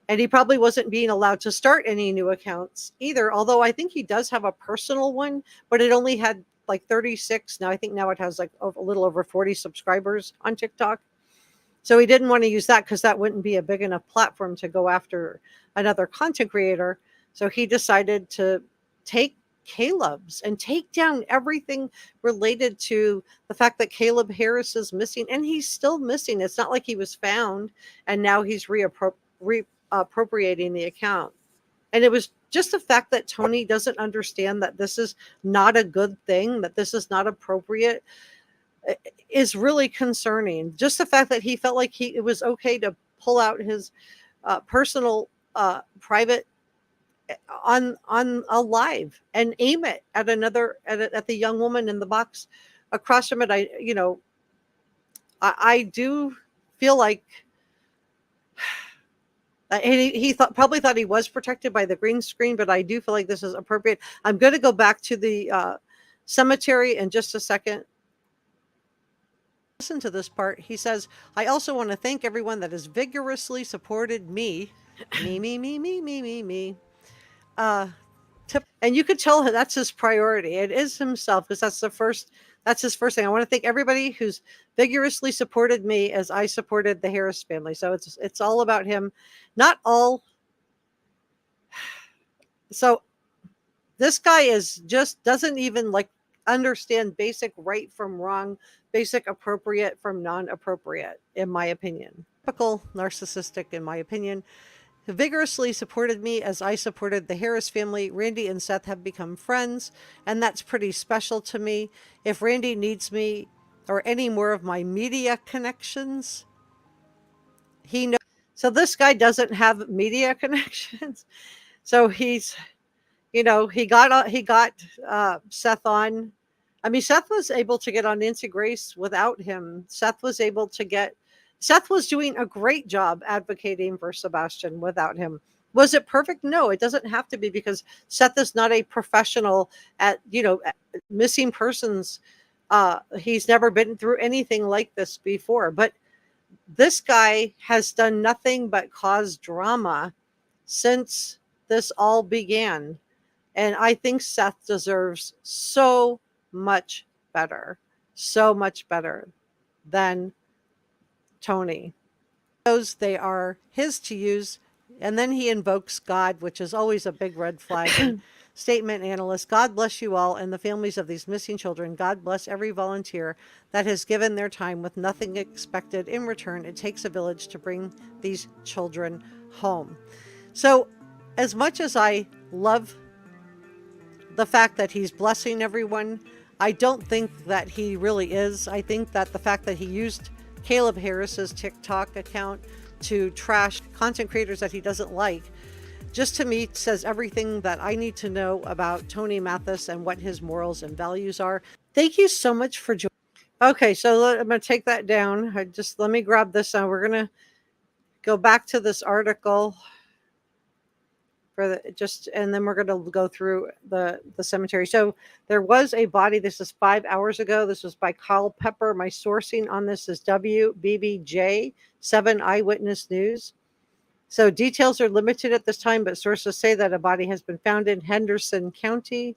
And he probably wasn't being allowed to start any new accounts either, although I think he does have a personal one, but it only had like 36. Now I think now it has like a little over 40 subscribers on TikTok. So he didn't want to use that because that wouldn't be a big enough platform to go after another content creator. So he decided to take Caleb's and take down everything related to the fact that Caleb Harris is missing, and he's still missing. It's not like he was found and now he's reappropriating the account. And it was just the fact that Tony doesn't understand that this is not a good thing, that this is not appropriate, is really concerning. Just the fact that he felt like it was okay to pull out his personal private on a live and aim it at at the young woman in the box across from it. I do feel like he probably thought he was protected by the green screen, but I do feel like this is appropriate. I'm going to go back to the cemetery in just a second. Listen to this part. He says, I also want to thank everyone that has vigorously supported me. And you could tell that's his priority. It is himself, because that's his first thing. I want to thank everybody who's vigorously supported me as I supported the Harris family. So it's all about him. Not all. So this guy doesn't even understand basic right from wrong, basic appropriate from non-appropriate, in my opinion. Typical narcissistic, in my opinion. Who vigorously supported me as I supported the Harris family. Randy and Seth have become friends, and that's pretty special to me. If Randy needs me or any more of my media connections, he knows. So this guy doesn't have media connections. So he's, he got Seth on. I mean, Seth was able to get on Nancy Grace without him. Seth was doing a great job advocating for Sebastian without him. Was it perfect? No, it doesn't have to be, because Seth is not a professional at, missing persons. He's never been through anything like this before. But this guy has done nothing but cause drama since this all began. And I think Seth deserves so much better than Tony. Knows they are his to use, and then he invokes God, which is always a big red flag. Statement analyst: God bless you all and the families of these missing children. God bless every volunteer that has given their time with nothing expected in return. It takes a village to bring these children home. So as much as I love the fact that he's blessing everyone, I don't think that he really is. I think that the fact that he used Caleb Harris's TikTok account to trash content creators that he doesn't like, just to me says everything that I need to know about Tony Mathis and what his morals and values are. Thank you so much for joining. Okay, so I'm going to take that down. Let me grab this now. We're going to go back to this article and then we're going to go through the cemetery. So there was a body. This is 5 hours ago. This was by Kyle Pepper. My sourcing on this is WBBJ 7 Eyewitness News. So details are limited at this time, but sources say that a body has been found in Henderson County.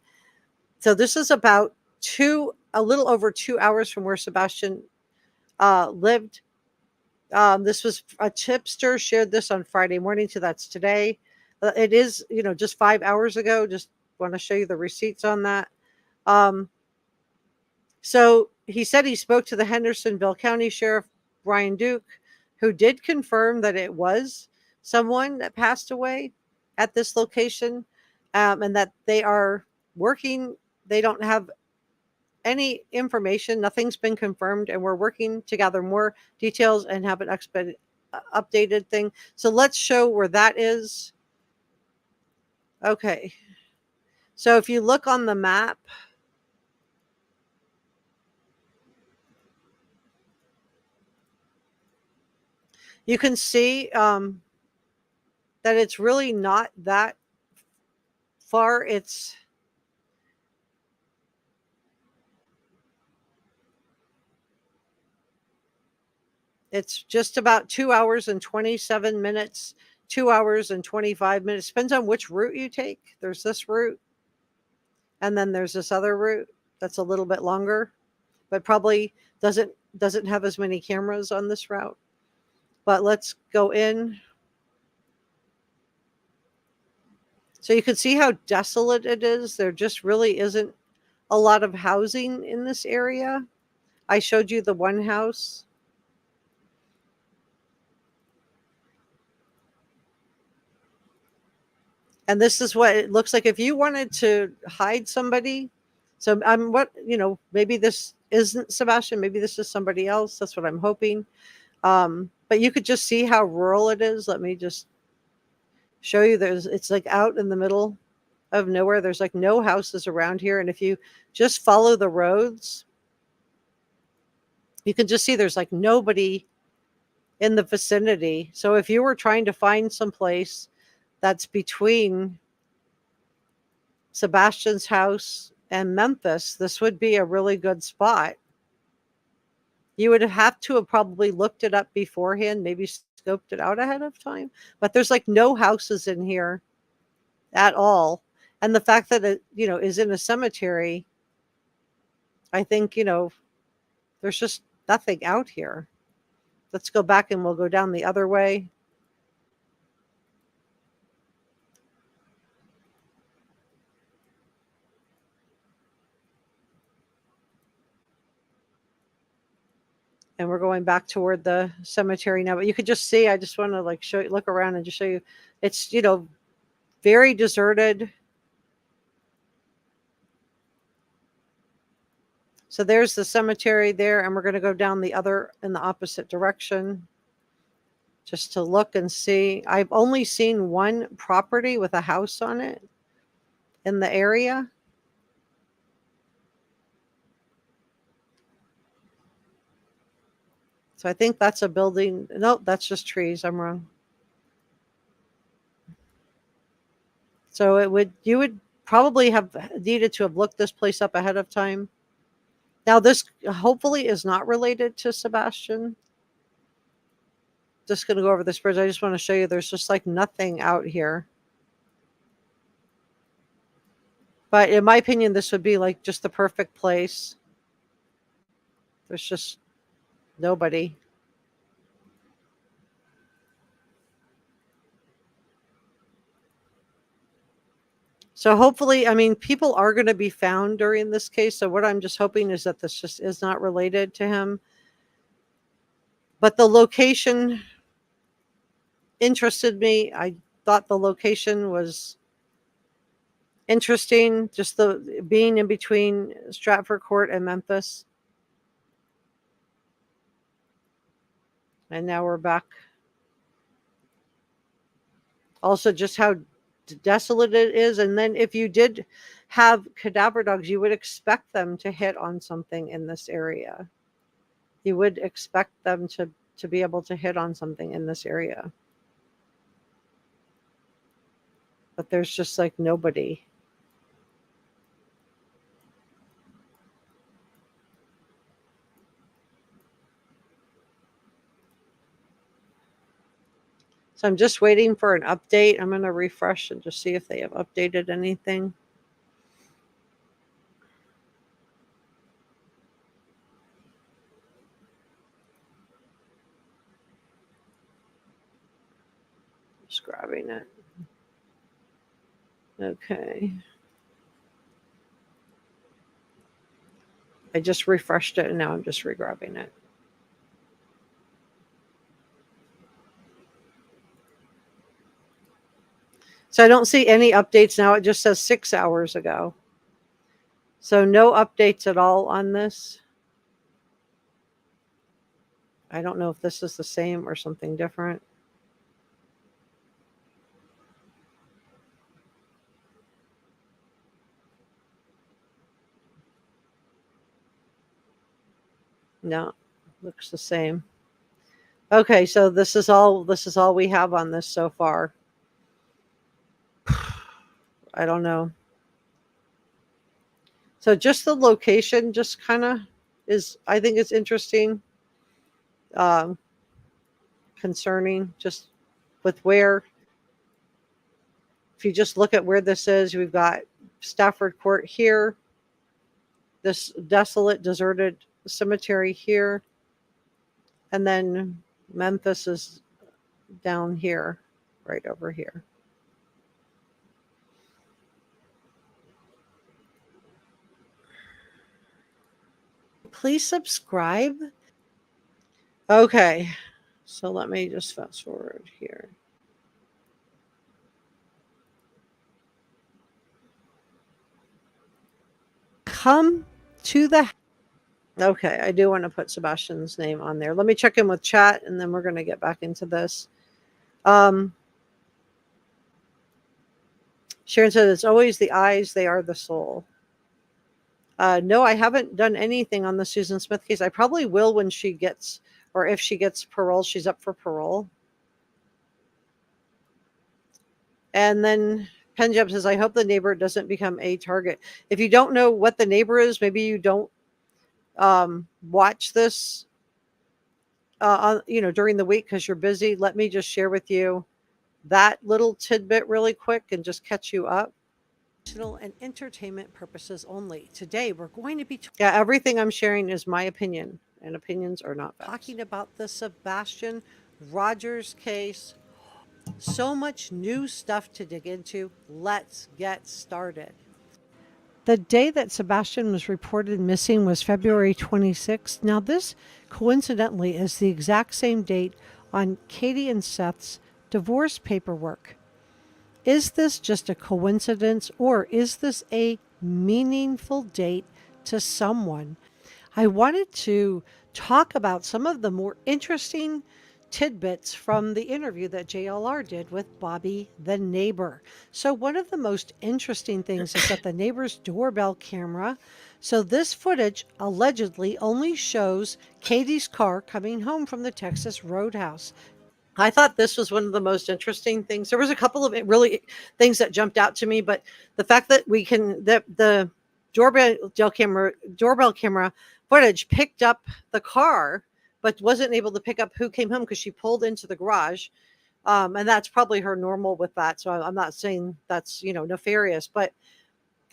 So this is about a little over 2 hours from where Sebastian lived. This was a tipster shared this on Friday morning, so that's today. It is, just 5 hours ago. Just want to show you the receipts on that. So he said he spoke to the Hendersonville County Sheriff, Brian Duke, who did confirm that it was someone that passed away at this location, and that they are working. They don't have any information. Nothing's been confirmed, and we're working to gather more details and have an updated thing. So let's show where that is. Okay. So if you look on the map, you can see that it's really not that far. It's just about 2 hours and 27 minutes, 2 hours and 25 minutes. Depends on which route you take. There's this route, and then there's this other route that's a little bit longer, but probably doesn't have as many cameras on this route. But let's go in. So you can see how desolate it is. There just really isn't a lot of housing in this area. I showed you the one house. And this is what it looks like if you wanted to hide somebody. So maybe this isn't Sebastian. Maybe this is somebody else. That's what I'm hoping. But you could just see how rural it is. Let me just show you. It's like out in the middle of nowhere. There's like no houses around here. And if you just follow the roads, you can just see there's like nobody in the vicinity. So if you were trying to find some place that's between Sebastian's house and Memphis, this would be a really good spot. You would have to have probably looked it up beforehand, maybe scoped it out ahead of time. But there's like no houses in here at all. And the fact that it, is in a cemetery, I think, there's just nothing out here. Let's go back and we'll go down the other way. And we're going back toward the cemetery now. But you could just see, I just want to look around and just show you. It's, very deserted. So there's the cemetery there, and we're going to go down in the opposite direction just to look and see. I've only seen one property with a house on it in the area. So I think that's a building. Nope, that's just trees. I'm wrong. So you would probably have needed to have looked this place up ahead of time. Now this hopefully is not related to Sebastian. Just going to go over this bridge. I just want to show you there's just like nothing out here. But in my opinion, this would be like just the perfect place. There's just nobody. So hopefully, people are going to be found during this case. So what I'm just hoping is that this just is not related to him. But the location interested me. I thought the location was interesting. Just the being in between Stratford Court and Memphis. And now we're back. Also, just how desolate it is. And then if you did have cadaver dogs, you would expect them to hit on something in this area. You would expect them to be able to hit on something in this area. But there's just like nobody. So I'm just waiting for an update. I'm going to refresh and just see if they have updated anything. Just grabbing it. Okay. I just refreshed it and now I'm just re-grabbing it. So I don't see any updates now. It just says 6 hours ago. So no updates at all on this. I don't know if this is the same or something different. No, looks the same. Okay, so this is all we have on this so far. I don't know. So just the location just kind of is, I think it's interesting, concerning, just with where, if you just look at where this is, we've got Stafford Court here, this desolate, deserted cemetery here, and then Memphis is down here, right over here. Please subscribe. Okay, so let me just fast forward here. Come to the... Okay, I do want to put Sebastian's name on there. Let me check in with chat and then we're going to get back into this. Sharon said, it's always the eyes, they are the soul. No, I haven't done anything on the Susan Smith case. I probably will when she gets, or if she gets parole, she's up for parole. And then Punjab says, I hope the neighbor doesn't become a target. If you don't know what the neighbor is, maybe you don't watch this during the week because you're busy. Let me just share with you that little tidbit really quick and just catch you up. And entertainment purposes only. Today we're going to be everything I'm sharing is my opinion, and opinions are not facts. Talking about the Sebastian Rogers case. So much new stuff to dig into. Let's get started. The day that Sebastian was reported missing was February 26th. Now this coincidentally is the exact same date on Katie and Seth's divorce paperwork. Is this just a coincidence, or is this a meaningful date to someone? I wanted to talk about some of the more interesting tidbits from the interview that JLR did with Bobby the neighbor. So one of the most interesting things is that the neighbor's doorbell camera, so this footage allegedly only shows Katie's car coming home from the Texas Roadhouse. I thought this was one of the most interesting things. There was a couple of really things that jumped out to me, but the fact that the doorbell camera footage picked up the car, but wasn't able to pick up who came home because she pulled into the garage. And that's probably her normal with that. So I'm not saying that's, nefarious, but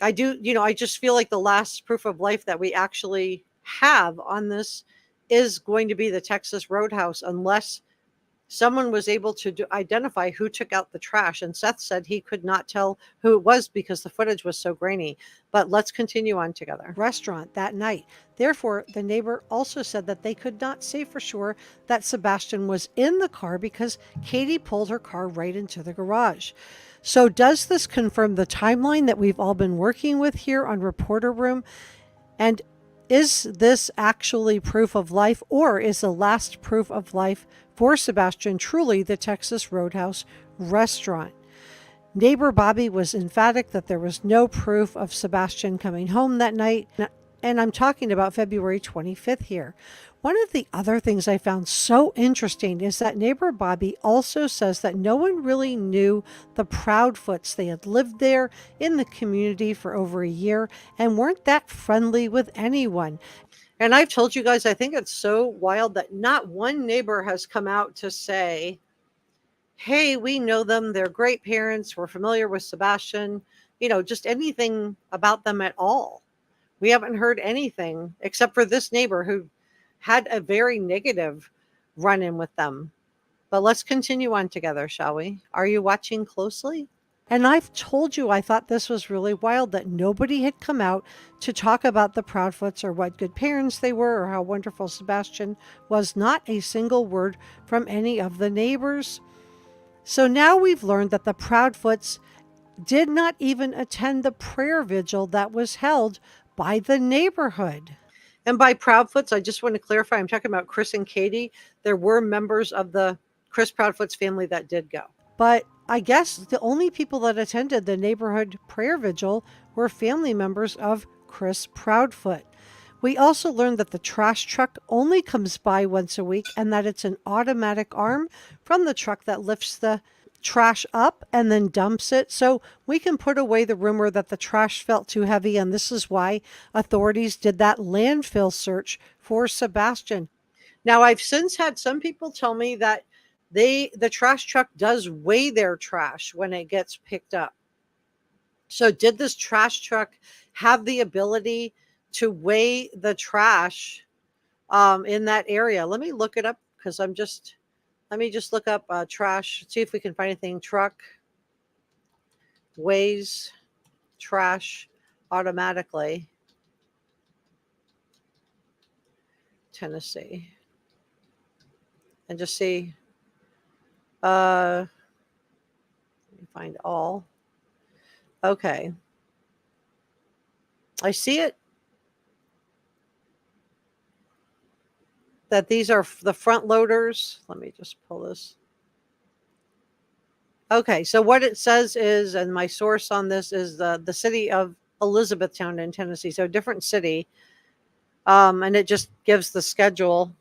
I do, I just feel like the last proof of life that we actually have on this is going to be the Texas Roadhouse, unless someone was able to identify who took out the trash. And Seth said he could not tell who it was because the footage was so grainy. But let's continue on together. Restaurant that night. Therefore, the neighbor also said that they could not say for sure that Sebastian was in the car because Katie pulled her car right into the garage. So does this confirm the timeline that we've all been working with here on Reporter Room? And is this actually proof of life, or is the last proof of life for Sebastian truly the Texas Roadhouse restaurant? Neighbor Bobby was emphatic that there was no proof of Sebastian coming home that night. And I'm talking about February 25th here. One of the other things I found so interesting is that neighbor Bobby also says that no one really knew the Proudfoots. They had lived there in the community for over a year and weren't that friendly with anyone. And I've told you guys, I think it's so wild that not one neighbor has come out to say, hey, we know them. They're great parents. We're familiar with Sebastian. Just anything about them at all. We haven't heard anything except for this neighbor who had a very negative run-in with them. But let's continue on together, shall we? Are you watching closely? And I've told you I thought this was really wild that nobody had come out to talk about the Proudfoots or what good parents they were or how wonderful Sebastian was. Not a single word from any of the neighbors. So now we've learned that the Proudfoots did not even attend the prayer vigil that was held by the neighborhood. And by Proudfoots, I just want to clarify, I'm talking about Chris and Katie. There were members of the Chris Proudfoot's family that did go. But I guess the only people that attended the neighborhood prayer vigil were family members of Chris Proudfoot. We also learned that the trash truck only comes by once a week and that it's an automatic arm from the truck that lifts the trash up and then dumps it. So we can put away the rumor that the trash felt too heavy, and this is why authorities did that landfill search for Sebastian. Now, I've since had some people tell me that the trash truck does weigh their trash when it gets picked up. So did this trash truck have the ability to weigh the trash in that area? Let me look it up because let me just look up trash, see if we can find anything. Truck weighs trash automatically. Tennessee. And just see. Let me find all. Okay. I see it. That these are the front loaders. Let me just pull this. Okay, so what it says is, and my source on this is the city of Elizabethtown in Tennessee, so a different city. And it just gives the schedule.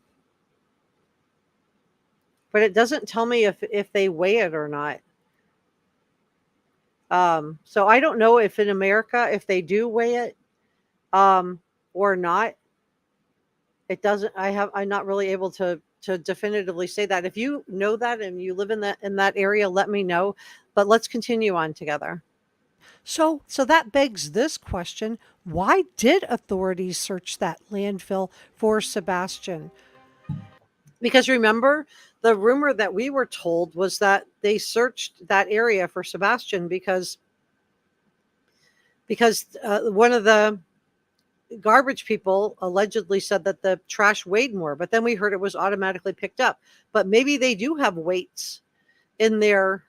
But it doesn't tell me if they weigh it or not. So I don't know if in America, if they do weigh it or not. It doesn't, I'm not really able to definitively say that. If you know that and you live in that area, let me know. But let's continue on together. So that begs this question. Why did authorities search that landfill for Sebastian? Because remember, the rumor that we were told was that they searched that area for Sebastian because one of the garbage people allegedly said that the trash weighed more, but then we heard it was automatically picked up. But maybe they do have weights in their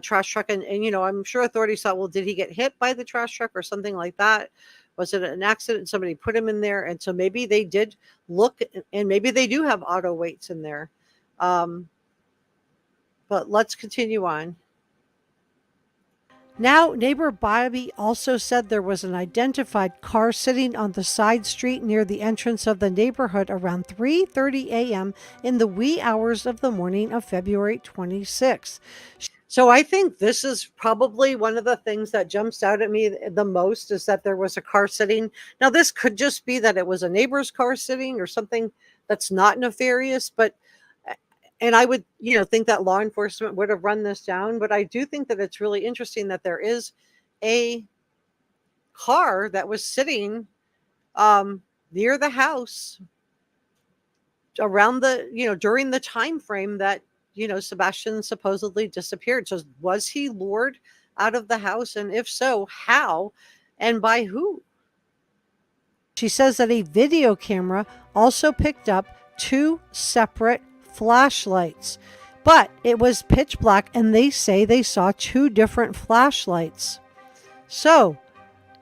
trash truck. And I'm sure authorities thought, well, did he get hit by the trash truck or something like that? Was it an accident? Somebody put him in there. And so maybe they did look, and maybe they do have auto weights in there. But let's continue on. Now, neighbor Bobby also said there was an identified car sitting on the side street near the entrance of the neighborhood around 3:30 a.m. in the wee hours of the morning of February 26th. So I think this is probably one of the things that jumps out at me the most, is that there was a car sitting. Now, this could just be that it was a neighbor's car sitting or something that's not nefarious, and I would, think that law enforcement would have run this down. But I do think that it's really interesting that there is a car that was sitting near the house around during the time frame that, Sebastian supposedly disappeared. So was he lured out of the house? And if so, how and by who? She says that a video camera also picked up 2 separate flashlights, but it was pitch black and they say they saw 2 different flashlights. So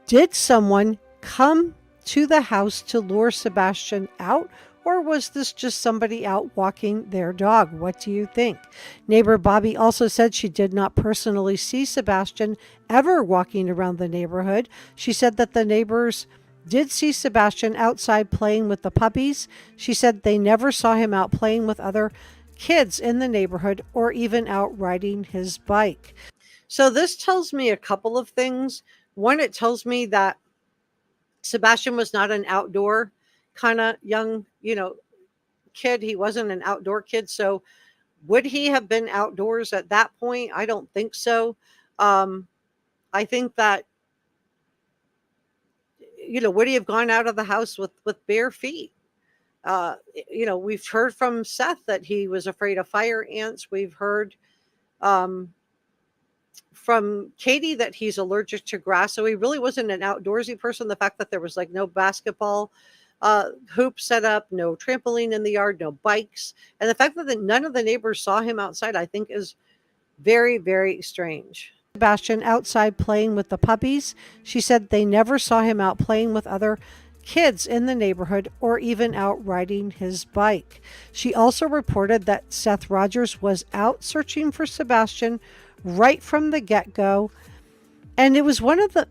did someone come to the house to lure Sebastian out, Or was this just somebody out walking their dog? What do you think? Neighbor Bobby also said she did not personally see Sebastian ever walking around the neighborhood. She said that the neighbors did see Sebastian outside playing with the puppies. She said they never saw him out playing with other kids in the neighborhood or even out riding his bike. So this tells me a couple of things. One, it tells me that Sebastian was not an outdoor kind of young, kid. He wasn't an outdoor kid. So would he have been outdoors at that point? I don't think so. I think that, would he have gone out of the house with bare feet? We've heard from Seth that he was afraid of fire ants. We've heard from Katie that he's allergic to grass. So he really wasn't an outdoorsy person. The fact that there was like no basketball hoop set up, no trampoline in the yard, no bikes, and the fact that none of the neighbors saw him outside, I think is very, very strange. Sebastian outside playing with the puppies. She said they never saw him out playing with other kids in the neighborhood or even out riding his bike. She also reported that Seth Rogers was out searching for Sebastian right from the get-go. And it was one of the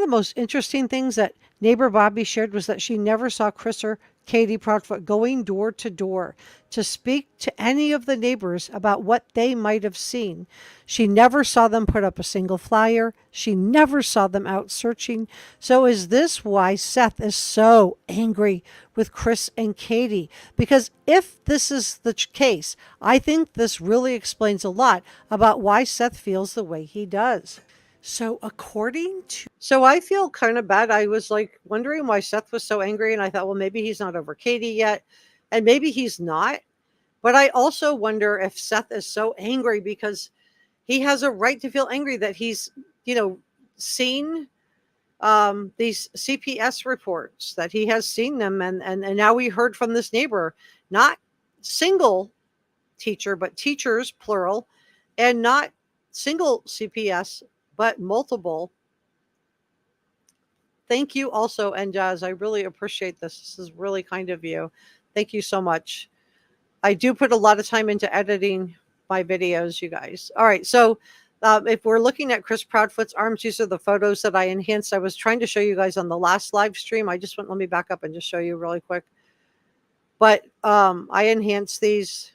most interesting things that neighbor Bobby shared was that she never saw Chris or Katie Proudfoot going door to door to speak to any of the neighbors about what they might have seen. She never saw them put up a single flyer. She never saw them out searching. So is this why Seth is so angry with Chris and Katie? Because if this is the case, I think this really explains a lot about why Seth feels the way he does. So I feel kind of bad. I was like wondering why Seth was so angry. And I thought, well, maybe he's not over Katie yet. And maybe he's not. But I also wonder if Seth is so angry because he has a right to feel angry that he's, seen these CPS reports, that he has seen them. And now we heard from this neighbor, not single teacher, but teachers, plural, and not single CPS, but multiple. Thank you also, Njaz. I really appreciate this. This is really kind of you. Thank you so much. I do put a lot of time into editing my videos, you guys. All right, so if we're looking at Chris Proudfoot's arms, these are the photos that I enhanced. I was trying to show you guys on the last live stream. Let me back up and just show you really quick. But I enhanced these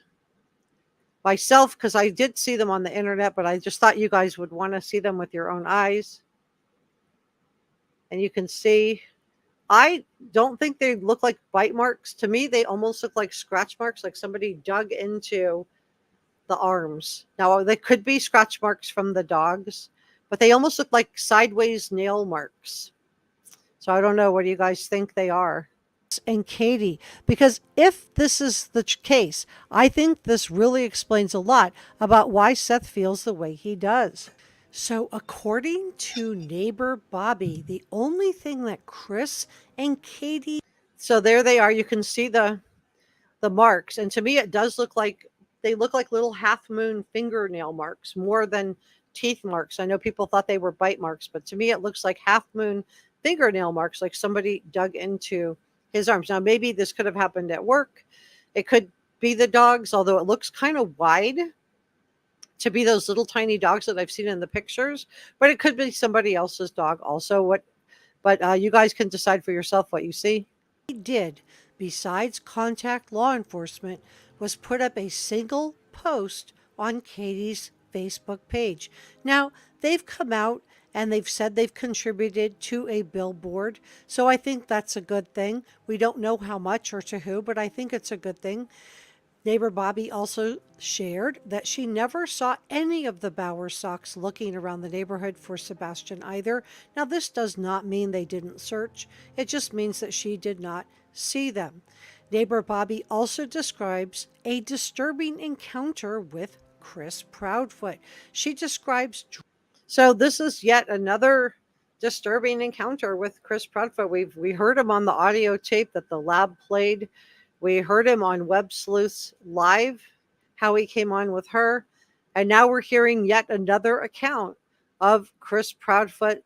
myself because I did see them on the internet, but I just thought you guys would want to see them with your own eyes. And you can see, I don't think they look like bite marks. To me, they almost look like scratch marks, like somebody dug into the arms. Now, they could be scratch marks from the dogs, but they almost look like sideways nail marks. So I don't know. What do you guys think they are? And Katie, because if this is the case, I think this really explains a lot about why Seth feels the way he does. So according to neighbor Bobby, the only thing that Chris and Katie, so there they are. You can see the marks, and to me it does look like they look like little half moon fingernail marks more than teeth marks. I know people thought they were bite marks, but to me it looks like half moon fingernail marks, like somebody dug into his arms. Now, maybe this could have happened at work. It could be the dogs, although it looks kind of wide to be those little tiny dogs that I've seen in the pictures, but it could be somebody else's dog also. But you guys can decide for yourself what you see. He did, besides contact law enforcement, was put up a single post on Katie's Facebook page. Now, they've come out and they've said they've contributed to a billboard. So I think that's a good thing. We don't know how much or to who, but I think it's a good thing. Neighbor Bobby also shared that she never saw any of the Bowersox looking around the neighborhood for Sebastian either. Now, this does not mean they didn't search. It just means that she did not see them. Neighbor Bobby also describes a disturbing encounter with Chris Proudfoot. She describes... So this is yet another disturbing encounter with Chris Proudfoot. We heard him on the audio tape that the lab played. We heard him on Web Sleuths Live, how he came on with her. And now we're hearing yet another account of Chris Proudfoot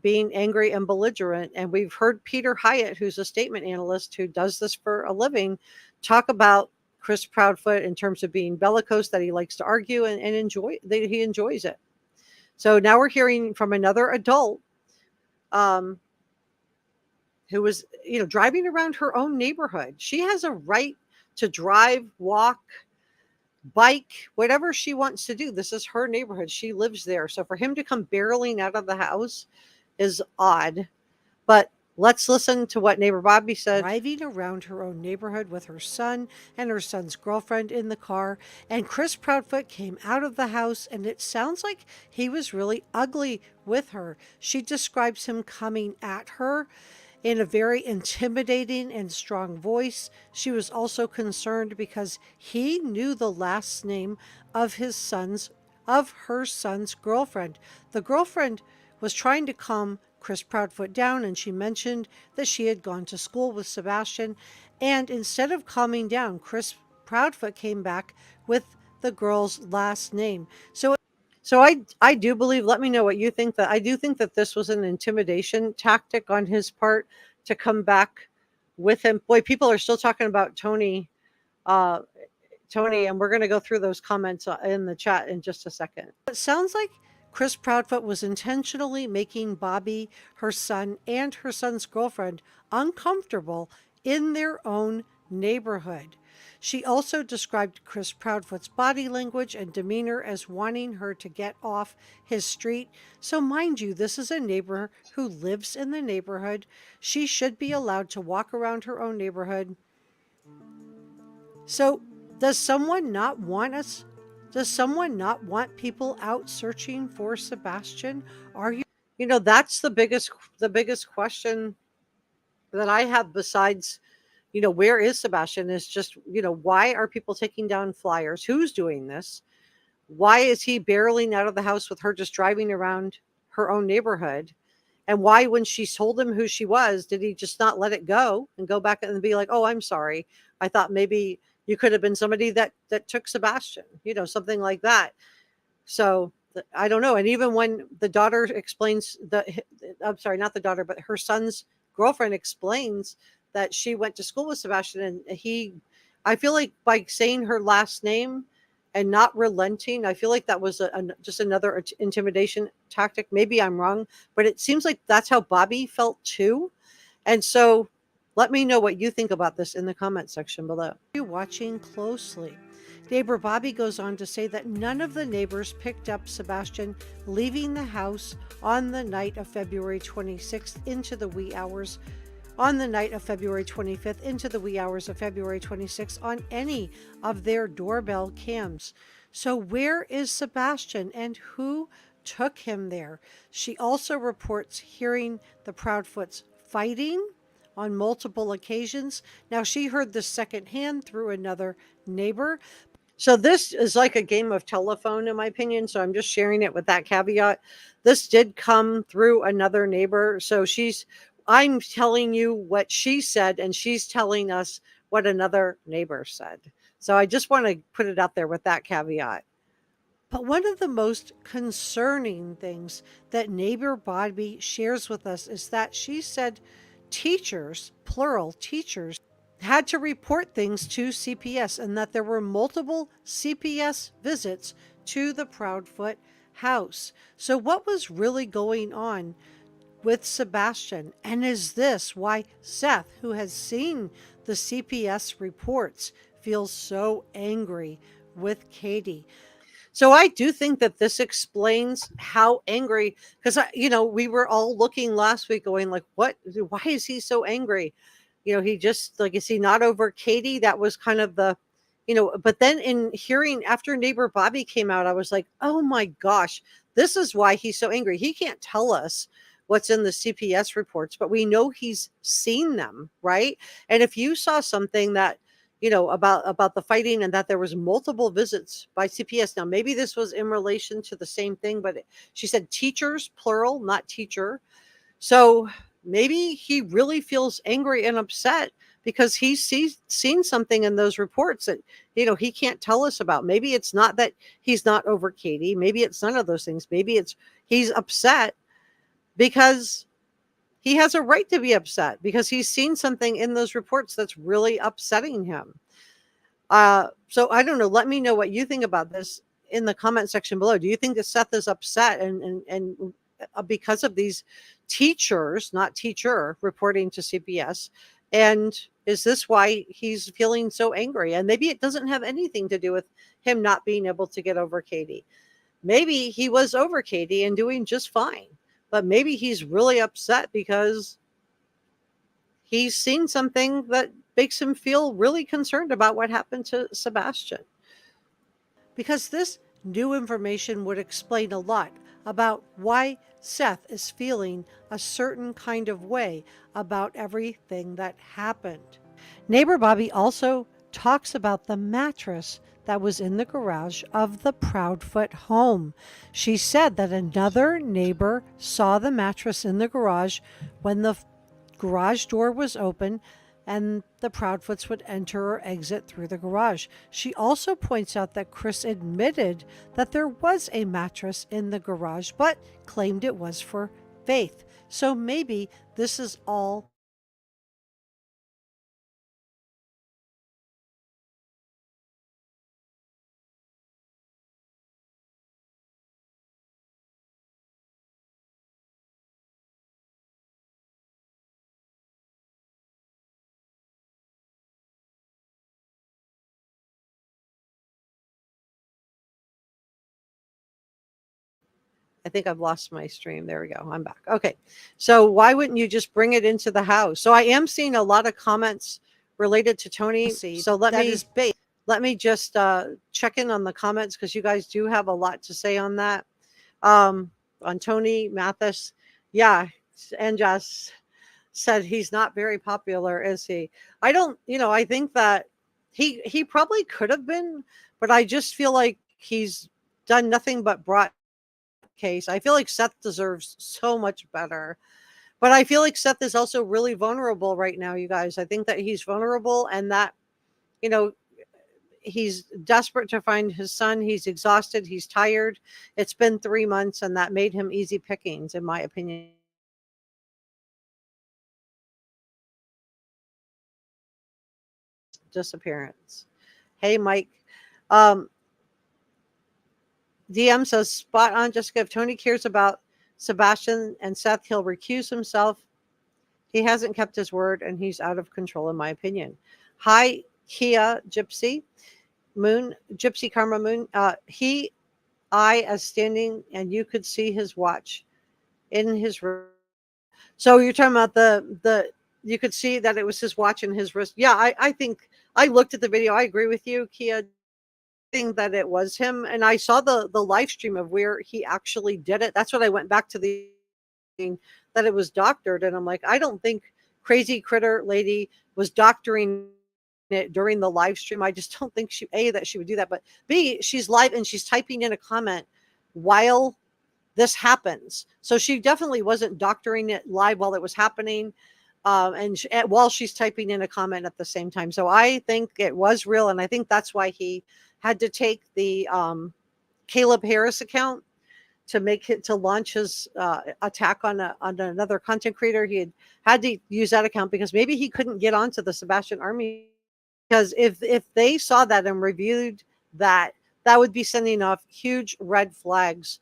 being angry and belligerent. And we've heard Peter Hyatt, who's a statement analyst who does this for a living, talk about Chris Proudfoot in terms of being bellicose, that he likes to argue and he enjoys it. So now we're hearing from another adult who was, driving around her own neighborhood. She has a right to drive, walk, bike, whatever she wants to do. This is her neighborhood. She lives there. So for him to come barreling out of the house is odd. But let's listen to what neighbor Bobby said. Driving around her own neighborhood with her son and her son's girlfriend in the car. And Chris Proudfoot came out of the house, and it sounds like he was really ugly with her. She describes him coming at her in a very intimidating and strong voice. She was also concerned because he knew the last name of her son's girlfriend. The girlfriend was trying to calm Chris Proudfoot down, and she mentioned that she had gone to school with Sebastian. And instead of calming down, Chris Proudfoot came back with the girl's last name. So I do believe, let me know what you think, that I do think that this was an intimidation tactic on his part to come back with him. Boy, people are still talking about Tony, and we're going to go through those comments in the chat in just a second. It sounds like Chris Proudfoot was intentionally making Bobby, her son, and her son's girlfriend uncomfortable in their own neighborhood. She also described Chris Proudfoot's body language and demeanor as wanting her to get off his street. So mind you, this is a neighbor who lives in the neighborhood. She should be allowed to walk around her own neighborhood. So does someone not want people out searching for Sebastian? Are you? That's the biggest question that I have, besides where is Sebastian, is just, why are people taking down flyers? Who's doing this? Why is he barreling out of the house with her just driving around her own neighborhood? And why, when she told him who she was, did he just not let it go and go back and be like, oh, I'm sorry, I thought maybe you could have been somebody that took Sebastian, something like that. So I don't know. And even when the daughter explains I'm sorry, not the daughter, but her son's girlfriend explains that she went to school with Sebastian, and I feel like by saying her last name and not relenting, I feel like that was just another intimidation tactic. Maybe I'm wrong, but it seems like that's how Bobby felt too. And so let me know what you think about this in the comment section below. You're watching closely. Neighbor Bobby goes on to say that none of the neighbors picked up Sebastian leaving the house on the night of February 26th into the wee hours on the night of February 25th into the wee hours of February 26th on any of their doorbell cams. So where is Sebastian, and who took him there? She also reports hearing the Proudfoots fighting on multiple occasions. Now, she heard this secondhand through another neighbor. So this is like a game of telephone, in my opinion. So I'm just sharing it with that caveat. This did come through another neighbor. So I'm telling you what she said, and she's telling us what another neighbor said. So I just want to put it out there with that caveat. But one of the most concerning things that neighbor Bobby shares with us is that she said teachers, plural teachers, had to report things to CPS, and that there were multiple CPS visits to the Proudfoot house. So what was really going on with Sebastian? And is this why Seth, who has seen the CPS reports, feels so angry with Katie? So I do think that this explains how angry, because we were all looking last week going like, why is he so angry? He just, like, is he not over Katie? That was kind of the, but then in hearing after neighbor Bobby came out, I was like, oh my gosh, this is why he's so angry. He can't tell us what's in the CPS reports, but we know he's seen them, right? And if you saw something that, about the fighting, and that there was multiple visits by CPS. Now, maybe this was in relation to the same thing, but she said teachers, plural, not teacher. So maybe he really feels angry and upset because he's seen something in those reports that, he can't tell us about. Maybe it's not that he's not over Katie. Maybe it's none of those things. Maybe it's he's upset because he has a right to be upset because he's seen something in those reports that's really upsetting him. So I don't know. Let me know what you think about this in the comment section below. Do you think that Seth is upset and because of these teachers, not teacher, reporting to CPS? And is this why he's feeling so angry? And maybe it doesn't have anything to do with him not being able to get over Katie. Maybe he was over Katie and doing just fine, but maybe he's really upset because he's seen something that makes him feel really concerned about what happened to Sebastian. Because this new information would explain a lot about why Seth is feeling a certain kind of way about everything that happened. Neighbor Bobby also talks about the mattress that was in the garage of the Proudfoot home. She said that another neighbor saw the mattress in the garage when the garage door was open and the Proudfoots would enter or exit through the garage. She also points out that Chris admitted that there was a mattress in the garage, but claimed it was for Faith. So maybe this is all I think I've lost my stream. There we go. I'm back. Okay. So why wouldn't you just bring it into the house? So I am seeing a lot of comments related to Tony. So let me just check in on the comments because you guys do have a lot to say on that. On Tony Mathis. Yeah. And Jess said he's not very popular, is he? I don't, I think that he probably could have been, but I just feel like he's done nothing but brought case. I feel like Seth deserves so much better. But I feel like Seth is also really vulnerable right now, you guys. I think that he's vulnerable and that, he's desperate to find his son. He's exhausted. He's tired. It's been 3 months and that made him easy pickings, in my opinion. Disappearance. Hey, Mike. DM says, spot on, Jessica. If Tony cares about Sebastian and Seth, he'll recuse himself. He hasn't kept his word, and he's out of control, in my opinion. Hi, Kia Gypsy Moon, Gypsy Karma Moon. I as standing, and you could see his watch in his room. So you're talking about you could see that it was his watch in his wrist. Yeah, I think I looked at the video. I agree with you, Kia. That it was him, and I saw the live stream of where he actually did it. That's what I went back to that it was doctored, and I'm like, I don't think crazy critter lady was doctoring it during the live stream. I just don't think that she would do that, but B, she's live and she's typing in a comment while this happens, so she definitely wasn't doctoring it live while it was happening. While she's typing in a comment at the same time. So I think it was real, and I think that's why he had to take the Caleb Harris account to launch his attack on another content creator. He had to use that account because maybe he couldn't get onto the Sebastian Army, because if they saw that and reviewed that would be sending off huge red flags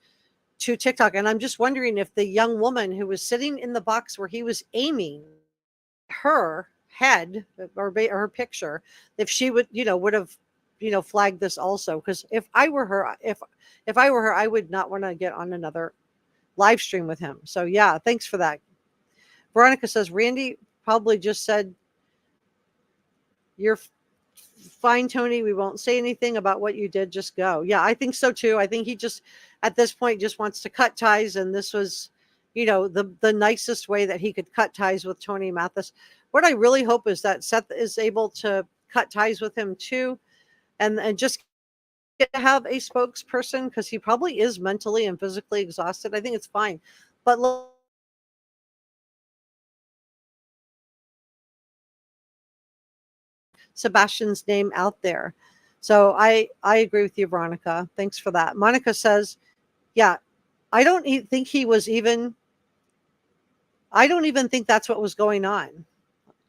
to TikTok. And I'm just wondering if the young woman who was sitting in the box where he was aiming her head or her picture, if she would have flagged this also. Because if I were her, I would not want to get on another live stream with him. So yeah, thanks for that. Veronica says Randy probably just said, you're fine, Tony, we won't say anything about what you did, just go. Yeah, I think so too. I think he just at this point just wants to cut ties, and this was the nicest way that he could cut ties with Tony Mathis. What I really hope is that Seth is able to cut ties with him too, and just get to have a spokesperson, because he probably is mentally and physically exhausted. I think it's fine, but Sebastian's name out there. So I agree with you, Veronica. Thanks for that. Monica says, yeah, I don't think he was even I don't even think that's what was going on,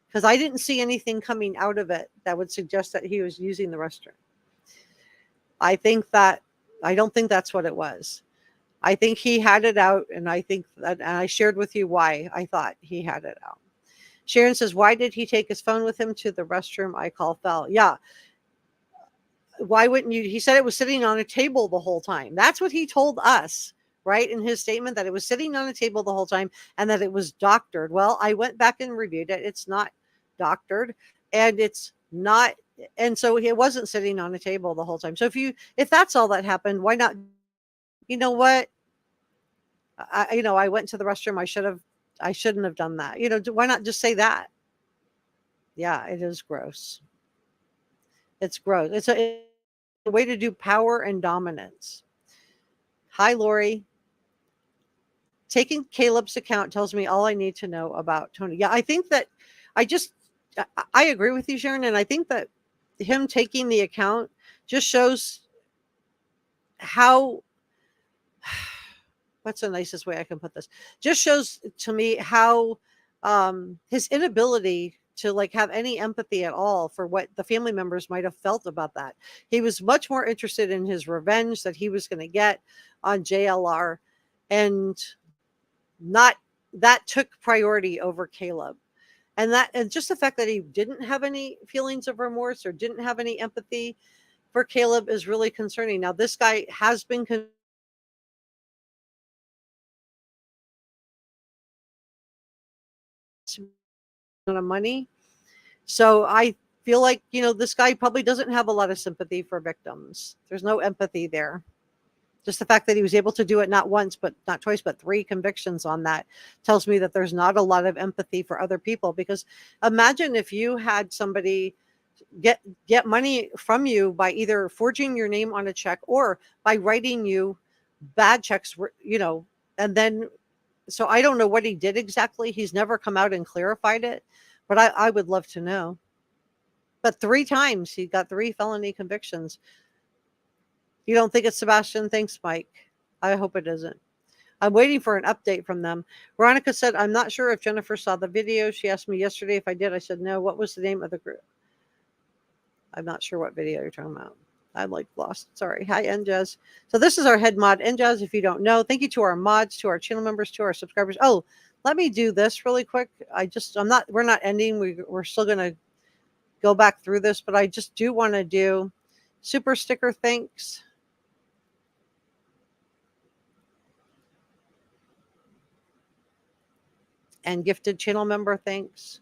because I didn't see anything coming out of it that would suggest that he was using the restroom. I don't think that's what it was. I think he had it out, and I think that, and I shared with you why I thought he had it out. Sharon says, why did he take his phone with him to the restroom? I call foul. Yeah. Why wouldn't you? He said it was sitting on a table the whole time. That's what he told us, right? In his statement, that it was sitting on a table the whole time and that it was doctored. Well, I went back and reviewed it. It's not doctored, and it's not. And so it wasn't sitting on a table the whole time. So if that's all that happened, why not? You know what? I went to the restroom. I shouldn't have done that. Why not just say that? Yeah, it is gross. It's gross. It's a way to do power and dominance. Hi, Lori. Taking Caleb's account tells me all I need to know about Tony. Yeah, I think that I agree with you, Sharon. And I think that him taking the account just shows how, what's the nicest way I can put this? Just shows to me how his inability to have any empathy at all for what the family members might have felt about that. He was much more interested in his revenge that he was going to get on JLR, and that took priority over Caleb. And just the fact that he didn't have any feelings of remorse or didn't have any empathy for Caleb is really concerning. Now, this guy has been of money. So I feel like, this guy probably doesn't have a lot of sympathy for victims. There's no empathy there. Just the fact that he was able to do it not twice, but 3 convictions on that tells me that there's not a lot of empathy for other people. Because imagine if you had somebody get money from you by either forging your name on a check or by writing you bad checks, and then, so I don't know what he did exactly. He's never come out and clarified it, but I would love to know. But 3 times he got 3 felony convictions. You don't think it's Sebastian? Thanks, Mike. I hope it isn't. I'm waiting for an update from them. Veronica said, I'm not sure if Jennifer saw the video. She asked me yesterday if I did. I said, no. What was the name of the group? I'm not sure what video you're talking about. I'm lost. Sorry. Hi, NJaz. So this is our head mod, NJaz, if you don't know. Thank you to our mods, to our channel members, to our subscribers. Oh, let me do this really quick. We're not ending. We're still going to go back through this, but I just do want to do super sticker thanks. And gifted channel member thanks.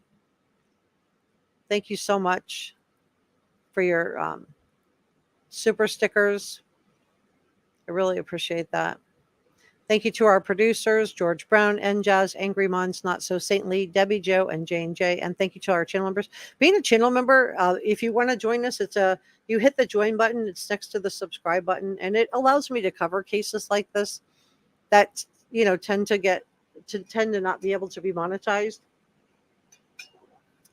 Thank you so much for your super stickers. I really appreciate that. Thank you to our producers, George Brown, NJazz, Angry Mons, Not So Saintly, Debbie Joe, and Jane J. And thank you to our channel members. Being a channel member, if you want to join us, you hit the join button. It's next to the subscribe button, and it allows me to cover cases like this that tend to not be able to be monetized.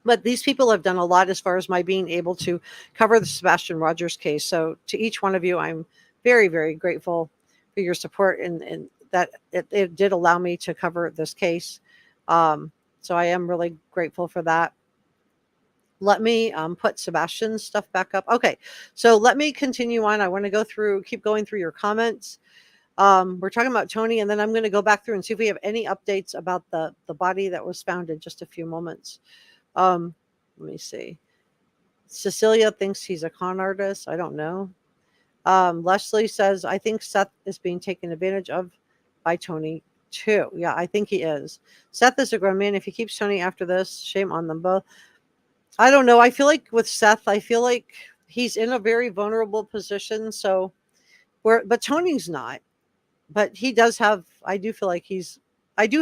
But these people have done a lot as far as my being able to cover the Sebastian Rogers case. So to each one of you, I'm very, very grateful for your support, and that it did allow me to cover this case. So I am really grateful for that. Let me put Sebastian's stuff back up. Okay, so let me continue on. I want to keep going through your comments. We're talking about Tony, and then I'm going to go back through and see if we have any updates about the body that was found in just a few moments. Let me see. Cecilia thinks he's a con artist. I don't know. Leslie says, I think Seth is being taken advantage of by Tony too. Yeah, I think he is. Seth is a grown man. If he keeps Tony after this, shame on them both. I don't know. I feel like with Seth, he's in a very vulnerable position. But Tony's not. But he does have, I do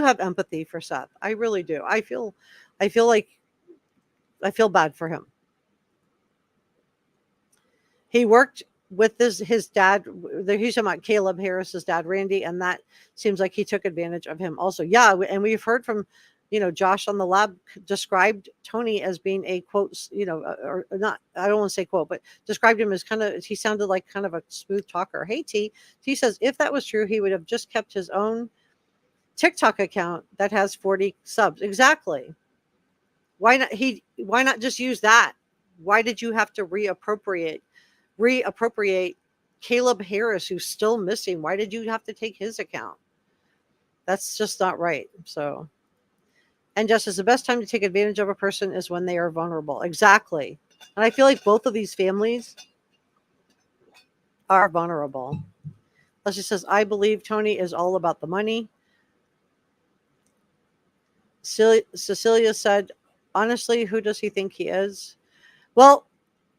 have empathy for Seth. I really do. I feel bad for him. He worked with his dad. He's talking about Caleb Harris's dad, Randy, and that seems like he took advantage of him also. Yeah, and we've heard from, Josh on the lab described Tony as being a quote, or not, I don't want to say quote, but described him as he sounded like kind of a smooth talker. Hey, T says, if that was true, he would have just kept his own TikTok account that has 40 subs. Exactly. Why not just use that? Why did you have to reappropriate Caleb Harris, who's still missing? Why did you have to take his account? That's just not right. So, and just as the best time to take advantage of a person is when they are vulnerable. Exactly. And I feel like both of these families are vulnerable. Leslie says, I believe Tony is all about the money. Cecilia said, honestly, who does he think he is? Well,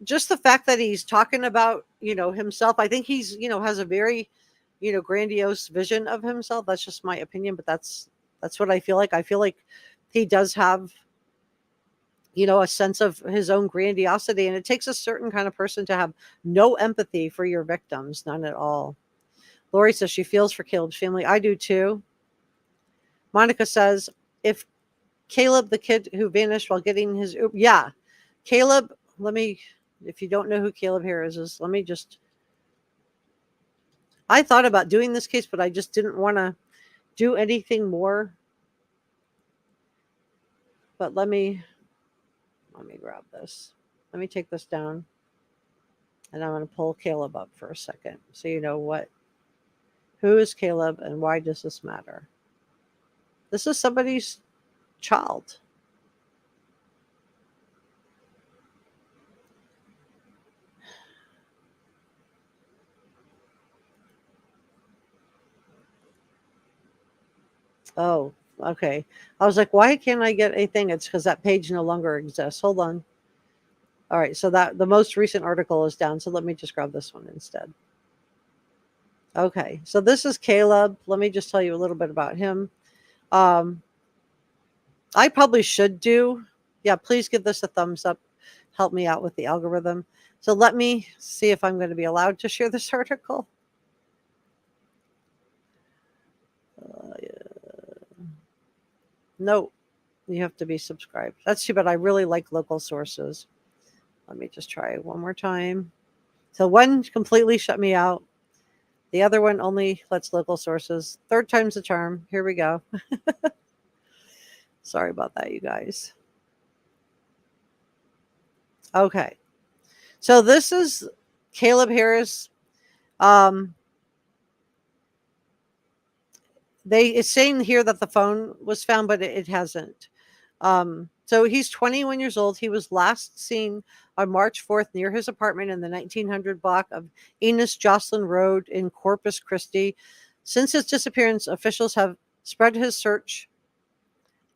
just the fact that he's talking about, himself, I think he's, has a very, grandiose vision of himself. That's just my opinion, but that's what I feel like. I feel like he does have, a sense of his own grandiosity, and it takes a certain kind of person to have no empathy for your victims, none at all. Lori says she feels for Caleb's family. I do too. Monica says, if Caleb, the kid who vanished while getting his Uber, yeah, Caleb, if you don't know who Caleb Harris is, I thought about doing this case, but I just didn't want to do anything more. But let me grab this. Let me take this down. And I'm going to pull Caleb up for a second. So you know who is Caleb and why does this matter? This is somebody's child. Oh, okay. I was like, why can't I get a thing? It's because that page no longer exists. Hold on. All right, so that the most recent article is down. So let me just grab this one instead. Okay, so this is Caleb. Let me just tell you a little bit about him. I probably should do. Yeah, please give this a thumbs up. Help me out with the algorithm. So let me see if I'm going to be allowed to share this article. Yeah. No, you have to be subscribed. That's too bad. I really like local sources. Let me just try one more time. So one completely shut me out. The other one only lets local sources. Third time's the charm. Here we go. Sorry about that, you guys. Okay. So this is Caleb Harris. It's saying here that the phone was found, but it hasn't. So he's 21 years old. He was last seen on March 4th near his apartment in the 1900 block of Enos Jocelyn Road in Corpus Christi. Since his disappearance, officials have spread his search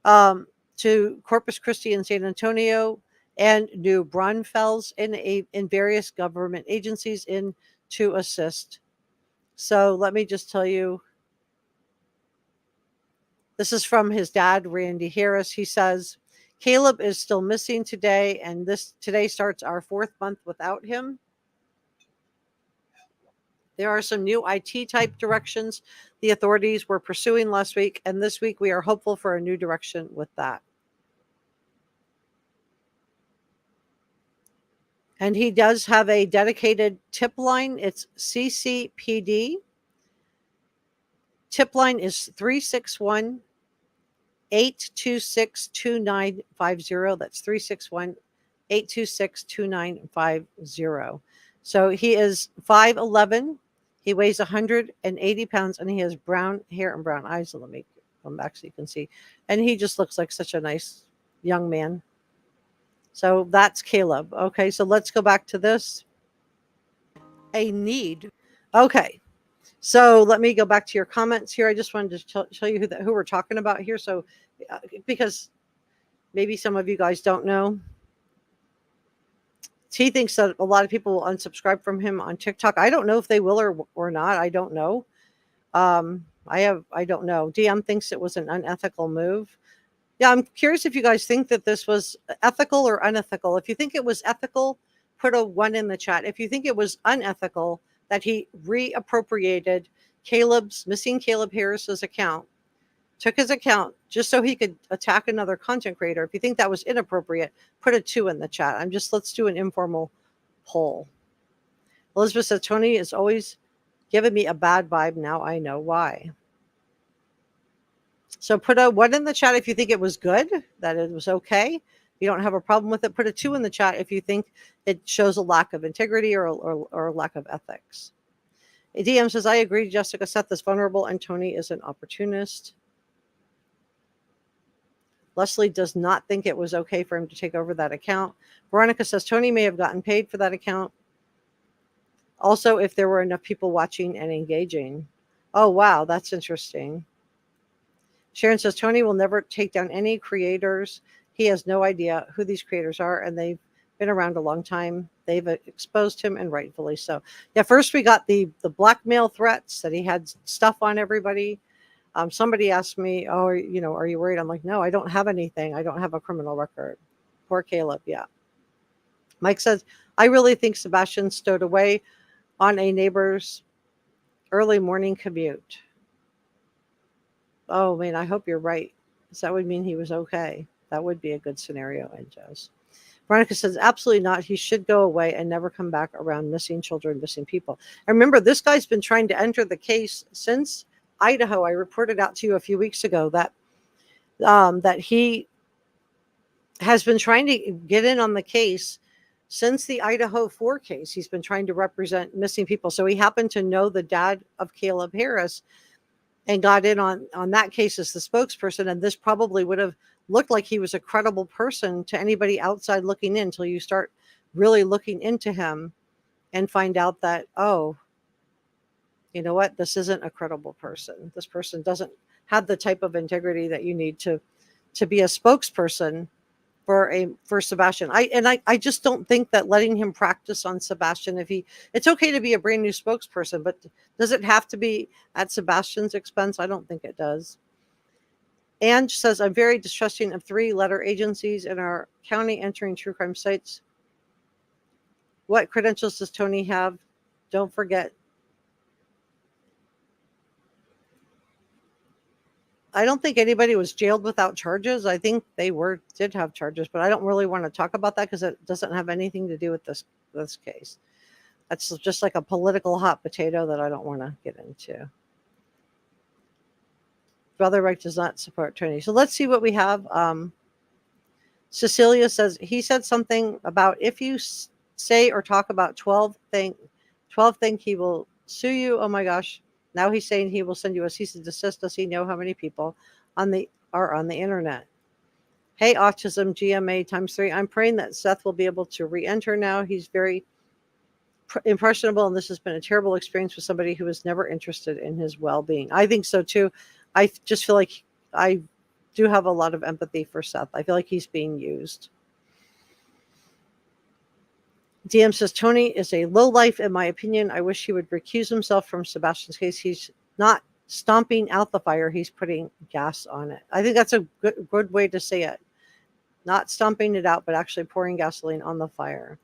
to Corpus Christi and San Antonio and New Braunfels in various government agencies to assist. So let me just tell you. This is from his dad, Randy Harris. He says, Caleb is still missing today, and today starts our 4th month without him. There are some new IT type directions the authorities were pursuing last week, and this week we are hopeful for a new direction with that. And he does have a dedicated tip line. It's CCPD. Tip line is 361 826-2950. That's 361-826-2950. So he is 5'11". He weighs 180 pounds, and he has brown hair and brown eyes. So let me come back so you can see. And he just looks like such a nice young man. So that's Caleb. Okay, so let's go back to this. A need. Okay. So let me go back to your comments here. I just wanted to show you who we're talking about here. So, because maybe some of you guys don't know, he thinks that a lot of people will unsubscribe from him on TikTok. I don't know if they will or not. I don't know. I don't know. DM thinks it was an unethical move. Yeah, I'm curious if you guys think that this was ethical or unethical. If you think it was ethical, put a 1 in the chat. If you think it was unethical, that he reappropriated missing Caleb Harris's account, took his account just so he could attack another content creator. If you think that was inappropriate, put a 2 in the chat. Let's do an informal poll. Elizabeth said, Tony is always giving me a bad vibe. Now I know why. So put a 1 in the chat if you think it was good, that it was okay. If you don't have a problem with it, put a 2 in the chat if you think it shows a lack of integrity or a lack of ethics. A DM says, I agree, Jessica. Seth is vulnerable and Tony is an opportunist. Leslie does not think it was okay for him to take over that account. Veronica says Tony may have gotten paid for that account. Also, if there were enough people watching and engaging. Oh, wow, that's interesting. Sharon says Tony will never take down any creators. He has no idea who these creators are, and they've been around a long time. They've exposed him, and rightfully so. Yeah, first we got the blackmail threats that he had stuff on everybody. Somebody asked me, oh, are you worried? I'm like, no, I don't have anything. I don't have a criminal record. Poor Caleb, yeah. Mike says, I really think Sebastian stowed away on a neighbor's early morning commute. Oh, man, I hope you're right, because that would mean he was okay. That would be a good scenario, and Jess. Veronica says, absolutely not. He should go away and never come back around missing children, missing people. And remember, this guy's been trying to enter the case since Idaho. I reported out to you a few weeks ago that he has been trying to get in on the case since the Idaho 4 case. He's been trying to represent missing people. So he happened to know the dad of Caleb Harris and got in on that case as the spokesperson. And this probably would have looked like he was a credible person to anybody outside looking in, until you start really looking into him and find out that, oh, you know what? This isn't a credible person. This person doesn't have the type of integrity that you need to be a spokesperson for Sebastian. I just don't think that letting him practice on Sebastian, it's okay to be a brand new spokesperson, but does it have to be at Sebastian's expense? I don't think it does. Ange says, I'm very distrusting of 3-letter agencies in our county entering true crime sites. What credentials does Tony have? Don't forget. I don't think anybody was jailed without charges. I think they did have charges, but I don't really want to talk about that because it doesn't have anything to do with this case. That's just like a political hot potato that I don't want to get into. Brother Reich does not support Tony. So let's see what we have. Cecilia says, he said something about if you say or talk about 12 thing, he will sue you. Oh my gosh. Now he's saying he will send you a cease and desist. Does he know how many people are on the internet? Hey, autism GMA ×3. I'm praying that Seth will be able to re-enter now. He's very impressionable, and this has been a terrible experience for somebody who was never interested in his well-being. I think so too. I just feel like I do have a lot of empathy for Seth. I feel like he's being used. DM says, Tony is a lowlife, in my opinion. I wish he would recuse himself from Sebastian's case. He's not stomping out the fire. He's putting gas on it. I think that's a good way to say it. Not stomping it out, but actually pouring gasoline on the fire.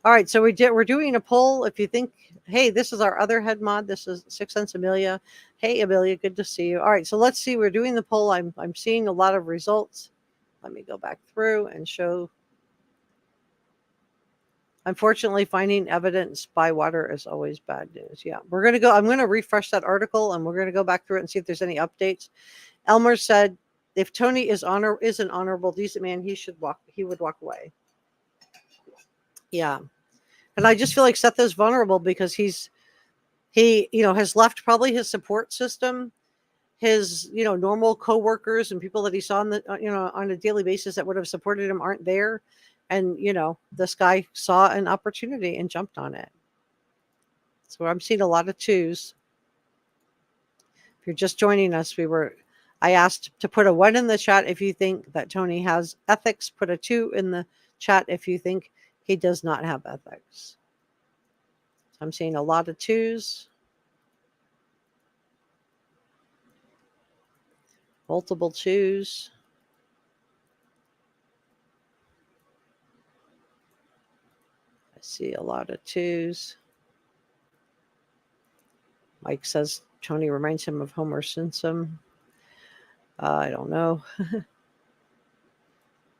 All right, so we're doing a poll. If you think, hey, this is our other head mod. This is 6 Cents Amelia. Hey, Amelia, good to see you. All right, so let's see. We're doing the poll. I'm seeing a lot of results. Let me go back through and show. Unfortunately, finding evidence by water is always bad news. Yeah, I'm going to refresh that article, and we're going to go back through it and see if there's any updates. Elmer said, if Tony is an honorable, decent man, he would walk away. Yeah. And I just feel like Seth is vulnerable because he has left probably his support system, his, normal coworkers and people that he saw on a daily basis that would have supported him aren't there. And, this guy saw an opportunity and jumped on it. So I'm seeing a lot of 2s. If you're just joining us, I asked to put a 1 in the chat if you think that Tony has ethics. Put a 2 in the chat if you think he does not have ethics. I'm seeing a lot of 2s. Multiple 2s. I see a lot of 2s. Mike says Tony reminds him of Homer Simpson. I don't know.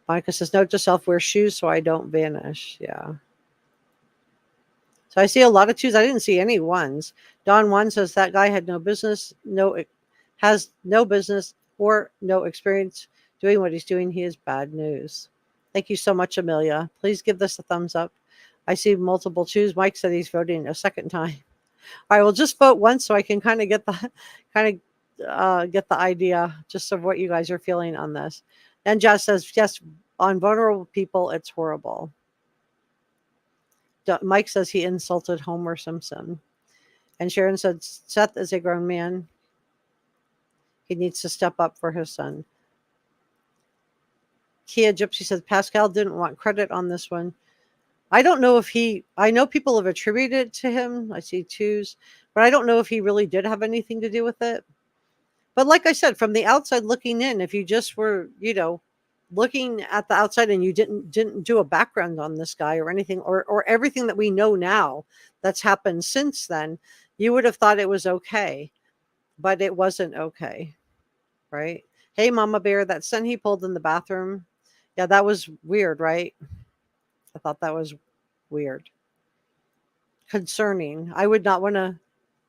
Monica says, note to self, wear shoes so I don't vanish. Yeah. So I see a lot of 2s. I didn't see any 1s. Don 1 says that guy had no business, has no business or no experience doing what he's doing, he is bad news. Thank you so much, Amelia. Please give this a thumbs up. I see multiple choose. Mike said he's voting a second time. All right, well, just vote once so I can kind of get the get the idea just of what you guys are feeling on this. And Jess says, yes, on vulnerable people, it's horrible. Mike says he insulted Homer Simpson. And Sharon said, Seth is a grown man. He needs to step up for his son. Kia Gypsy says, Pascal didn't want credit on this one. I don't know if I know people have attributed it to him. I see twos, but I don't know if he really did have anything to do with it. But like I said, from the outside looking in, if you just were, looking at the outside and you didn't do a background on this guy or anything, or everything that we know now that's happened since then, you would have thought it was okay, but it wasn't okay, right? Hey, Mama Bear, that scent he pulled in the bathroom, yeah, that was weird, right? I thought that was weird, concerning. I would not want to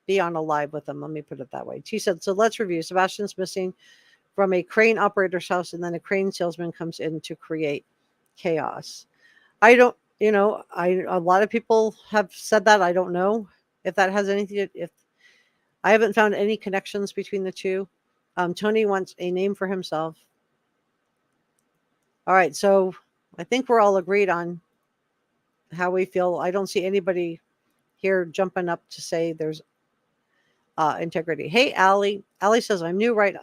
be on a live with him. Let me put it that way. She said, so let's review. Sebastian's missing from a crane operator's house, and then a crane salesman comes in to create chaos. I don't, a lot of people have said that. I don't know if that has anything if I haven't found any connections between the two. Tony wants a name for himself. All right, so I think we're all agreed on how we feel. I don't see anybody here jumping up to say there's integrity. Hey, Allie. Allie says, I knew right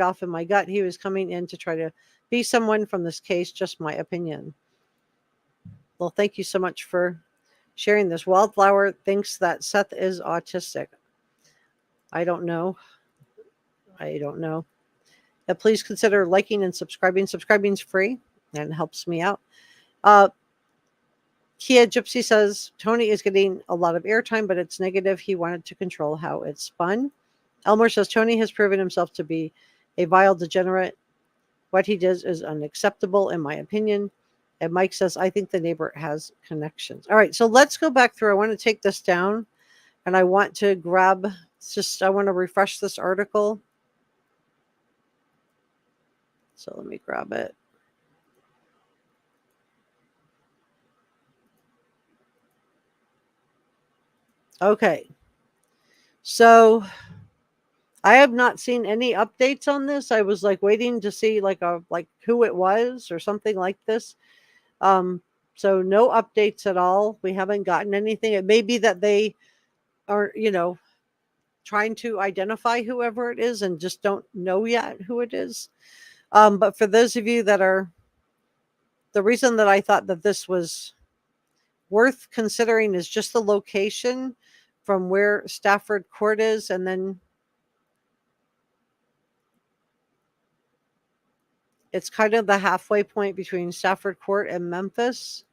off in my gut he was coming in to try to be someone from this case. Just my opinion. Well, thank you so much for sharing this. Wildflower thinks that Seth is autistic. I don't know. Please consider liking and subscribing. Subscribing's free and helps me out. Kia Gypsy says, Tony is getting a lot of airtime, but it's negative. He wanted to control how it's spun. Elmer says, Tony has proven himself to be a vile degenerate. What he does is unacceptable, in my opinion. And Mike says, I think the neighbor has connections. All right, so let's go back through. I want to take this down, and I want to I want to refresh this article. So let me grab it. Okay. So I have not seen any updates on this. I was waiting to see like who it was or something like this. So no updates at all. We haven't gotten anything. It may be that they are, trying to identify whoever it is and just don't know yet who it is. But for those of you that are, the reason that I thought that this was worth considering is just the location from where Stafford Court is, and then it's kind of the halfway point between Stafford Court and Memphis.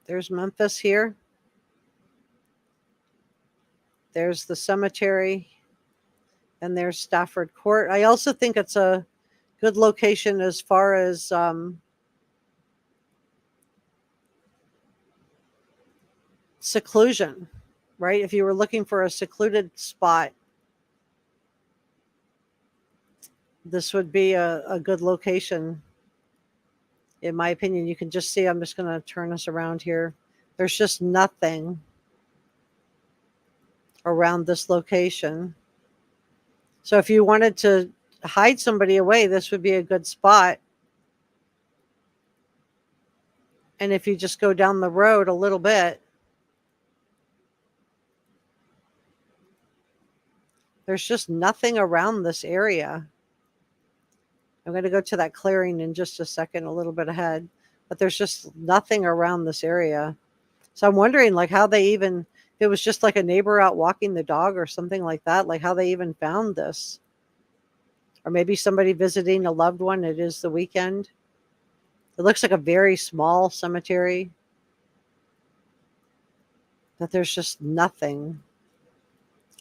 There's Memphis here. There's the cemetery, and there's Stafford Court. I also think it's a good location as far as seclusion, right? If you were looking for a secluded spot, this would be a good location, in my opinion. You can just see, I'm just going to turn us around here. There's just nothing around this location. So if you wanted to hide somebody away, this would be a good spot. And if you just go down the road a little bit, there's just nothing around this area. I'm going to go to that clearing in just a second, a little bit ahead, but there's just nothing around this area. So I'm wondering how they even, if it was just like a neighbor out walking the dog or something like that, how they even found this. Or maybe somebody visiting a loved one. It is the weekend. It looks like a very small cemetery, but there's just nothing.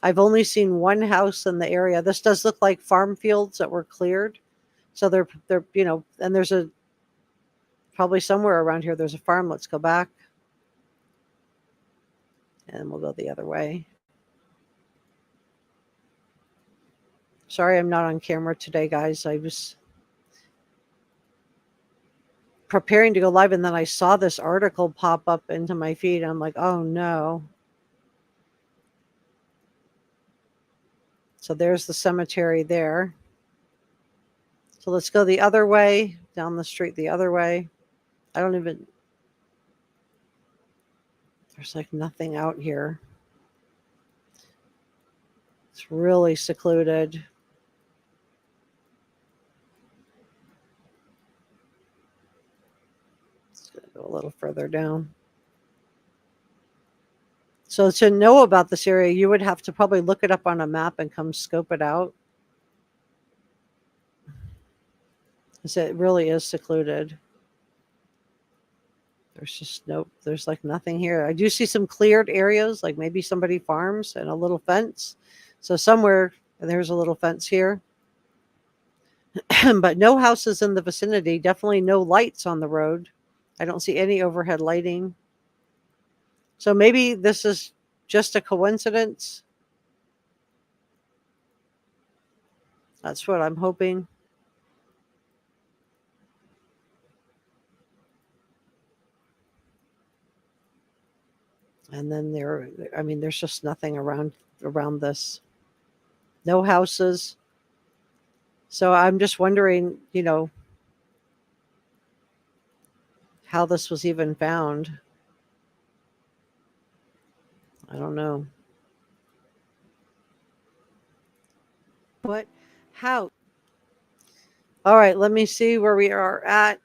I've only seen one house in the area. This does look like farm fields that were cleared. So they're and there's probably somewhere around here there's a farm. Let's go back. And we'll go the other way. Sorry I'm not on camera today, guys. I was preparing to go live, and then I saw this article pop up into my feed. I'm like, oh no. So there's the cemetery there. So let's go the other way, down the street the other way. I don't even, there's like nothing out here. It's really secluded. Let's go a little further down. So to know about this area, you would have to probably look it up on a map and come scope it out. Because it really is secluded. There's just nope. There's like nothing here. I do see some cleared areas, like maybe somebody farms and a little fence. So somewhere there's a little fence here. But no houses in the vicinity. Definitely no lights on the road. I don't see any overhead lighting. So maybe this is just a coincidence. That's what I'm hoping. And then there's just nothing around this. No houses. So I'm just wondering, how this was even found. I don't know. What? How? All right, let me see where we are at.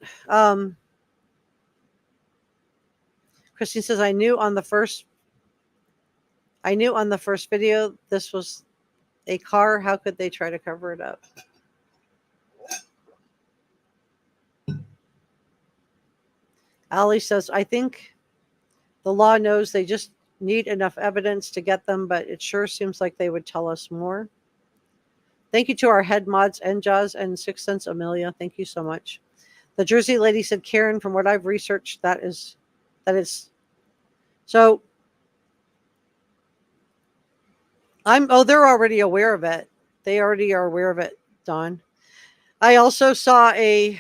Christine says, I knew on the first video this was a car. How could they try to cover it up? Ali says, I think the law knows they just need enough evidence to get them, but it sure seems like they would tell us more. Thank you to our head mods, Njaz and Sixth Sense Amelia. Thank you so much. The Jersey lady said, Karen, from what I've researched, that is so. They're already aware of it. They already are aware of it, Dawn. I also saw a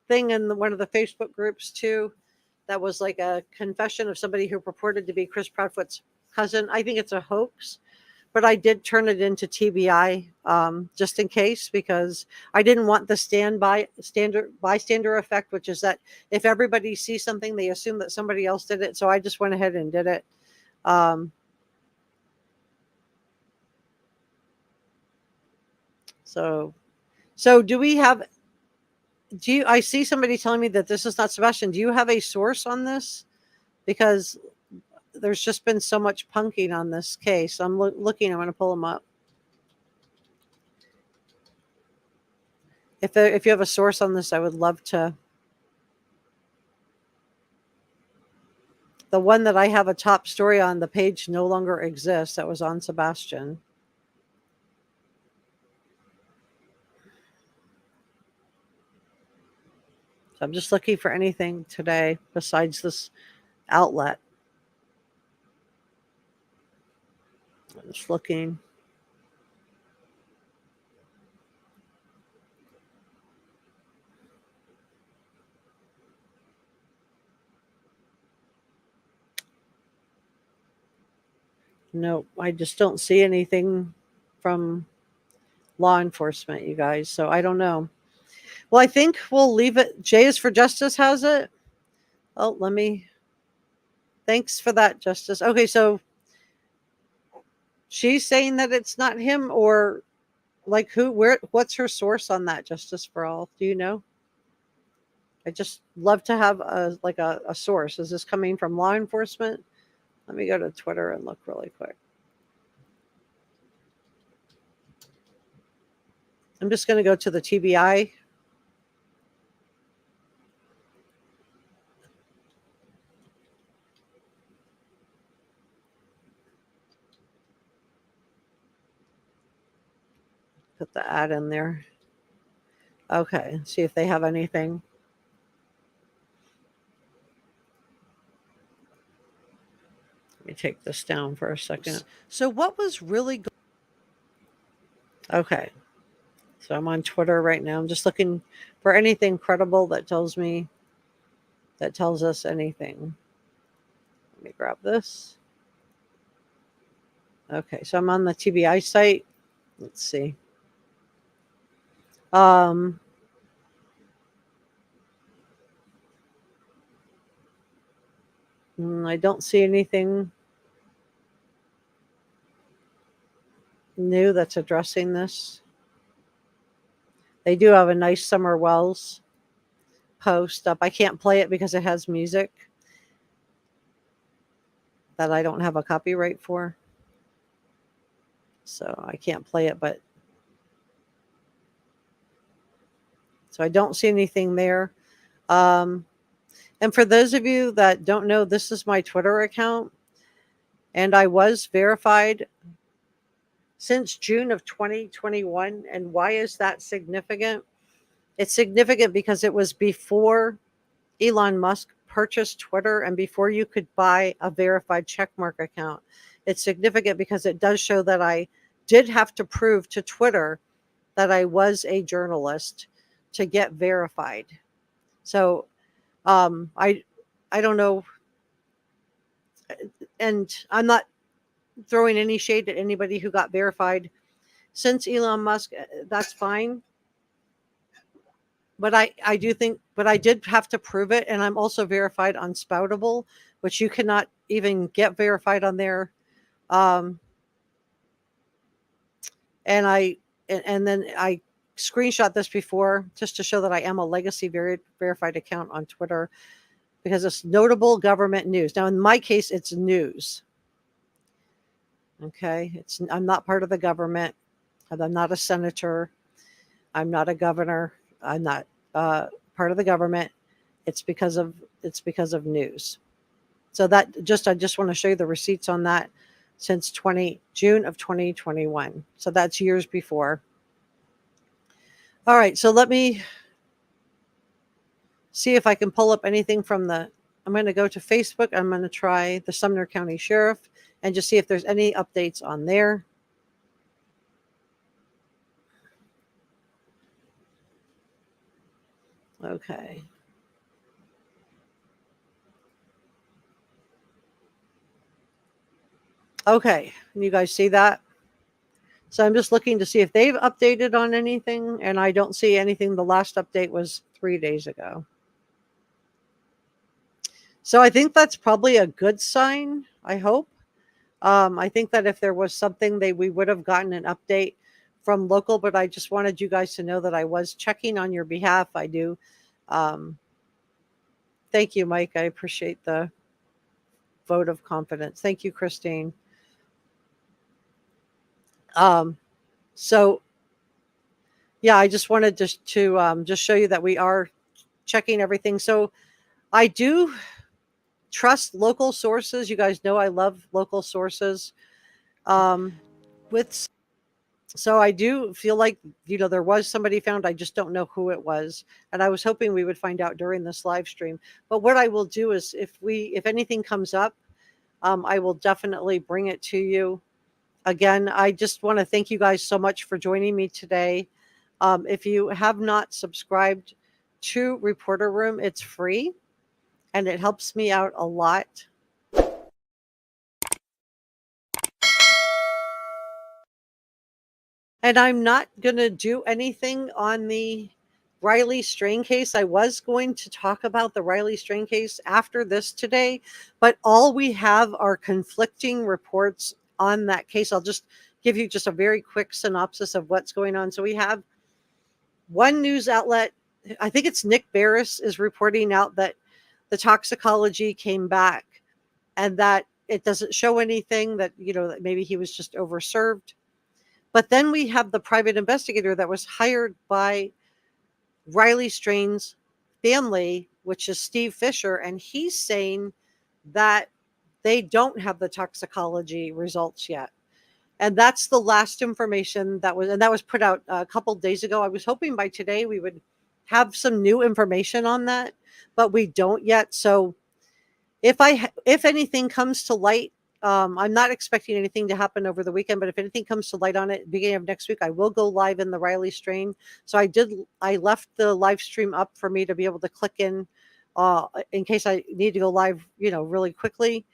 thing in one of the Facebook groups too that was like a confession of somebody who purported to be Chris Proudfoot's cousin. I think it's a hoax, but I did turn it into TBI just in case, because I didn't want the bystander effect, which is that if everybody sees something, they assume that somebody else did it. So I just went ahead and did it. So do we have, I see somebody telling me that this is not Sebastian. Do you have a source on this? Because there's just been so much punking on this case. I'm looking, I'm going to pull them up. If you have a source on this, I would love to. The one that I have a top story on, the page no longer exists. That was on Sebastian. So I'm just looking for anything today besides this outlet. I'm just looking. No, I just don't see anything from law enforcement, you guys. So I don't know. Well, I think we'll leave it. J is for Justice has it. Oh, thanks for that, Justice. Okay, so she's saying that it's not him, or like what's her source on that, Justice for All? Do you know? I just love to have a source. Is this coming from law enforcement? Let me go to Twitter and look really quick. I'm just going to go to the TBI. Put the ad in there. Okay, see if they have anything. Let me take this down for a second. So what was really Okay. So I'm on Twitter right now. I'm just looking for anything credible that tells us anything. Let me grab this. Okay, so I'm on the TBI site. Let's see. I don't see anything new that's addressing this. They do have a nice Summer Wells post up. I can't play it because it has music that I don't have a copyright for. So I can't play it, but so I don't see anything there. And for those of you that don't know, this is my Twitter account, and I was verified since June of 2021. And why is that significant? It's significant because it was before Elon Musk purchased Twitter and before you could buy a verified checkmark account. It's significant because it does show that I did have to prove to Twitter that I was a journalist to get verified. So I don't know, and I'm not throwing any shade at anybody who got verified since Elon Musk. That's fine. But I do think, but I did have to prove it. And I'm also verified on Spoutable, which you cannot even get verified on there. And then I screenshot this before just to show that I am a legacy verified account on Twitter because it's notable government news. Now, in my case, it's news. Okay. I'm not part of the government. I'm not a senator. I'm not a governor. I'm not part of the government. It's because of news. So that I just want to show you the receipts on that since June of 2021. So that's years before. All right. So let me see if I can pull up anything from I'm going to go to Facebook. I'm going to try the Sumner County Sheriff and just see if there's any updates on there. Okay. Okay. You guys see that? So I'm just looking to see if they've updated on anything, and I don't see anything. The last update was 3 days ago. So I think that's probably a good sign, I hope. I think that if there was something, we would have gotten an update from local, but I just wanted you guys to know that I was checking on your behalf. I do. Thank you, Mike. I appreciate the vote of confidence. Thank you, Christine. So yeah, I just wanted to just show you that we are checking everything. So I do trust local sources. You guys know I love local sources. So I do feel like, there was somebody found. I just don't know who it was. And I was hoping we would find out during this live stream. But what I will do is if anything comes up, I will definitely bring it to you. Again, I just want to thank you guys so much for joining me today. If you have not subscribed to Reporter Room, it's free and it helps me out a lot. And I'm not going to do anything on the Riley Strain case. I was going to talk about the Riley Strain case after this today, but all we have are conflicting reports on that case. I'll just give you just a very quick synopsis of what's going on. So we have one news outlet, I think it's Nick Barris, is reporting out that the toxicology came back and that it doesn't show anything, that, that maybe he was just overserved. But then we have the private investigator that was hired by Riley Strain's family, which is Steve Fisher, and he's saying that they don't have the toxicology results yet. And that's the last information that was put out a couple days ago. I was hoping by today we would have some new information on that, but we don't yet. So if anything comes to light I'm not expecting anything to happen over the weekend, but if anything comes to light on it, beginning of next week, I will go live in the Riley strain. So I left the live stream up for me to be able to click in case I need to go live, really quickly.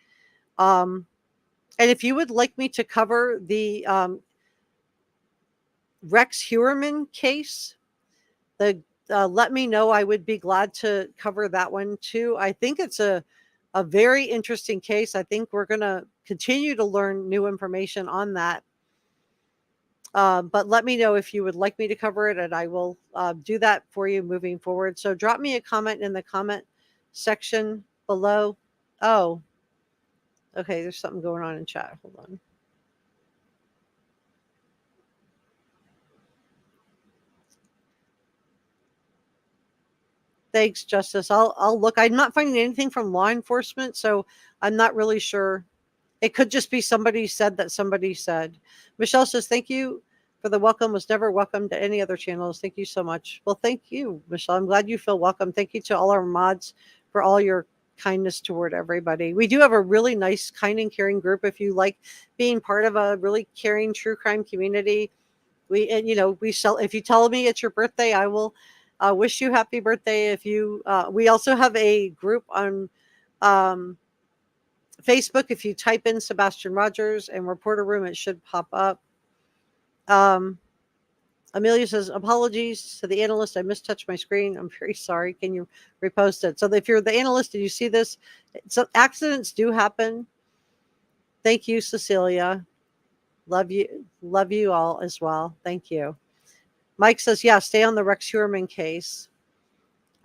And if you would like me to cover the Rex Heuermann case, let me know. I would be glad to cover that one too. I think it's a very interesting case. I think we're going to continue to learn new information on that. But let me know if you would like me to cover it, and I will do that for you moving forward. So drop me a comment in the comment section below. Oh, okay. There's something going on in chat. Hold on. Thanks, Justice. I'll look. I'm not finding anything from law enforcement, so I'm not really sure. It could just be somebody said that somebody said. Michelle says, thank you for the welcome. Was never welcome to any other channels. Thank you so much. Well, thank you, Michelle. I'm glad you feel welcome. Thank you to all our mods for all your kindness toward everybody. We do have a really nice, kind and caring group. If you like being part of a really caring true crime community, if you tell me it's your birthday, I will wish you happy birthday. If you, we also have a group on Facebook. If you type in Sebastian Rogers and Reporter Room, it should pop up. Amelia says, apologies to the analyst. I mistouched my screen. I'm very sorry. Can you repost it? So if you're the analyst and you see this, so accidents do happen. Thank you, Cecilia. Love you all as well. Thank you. Mike says, yeah, stay on the Rex Heuermann case.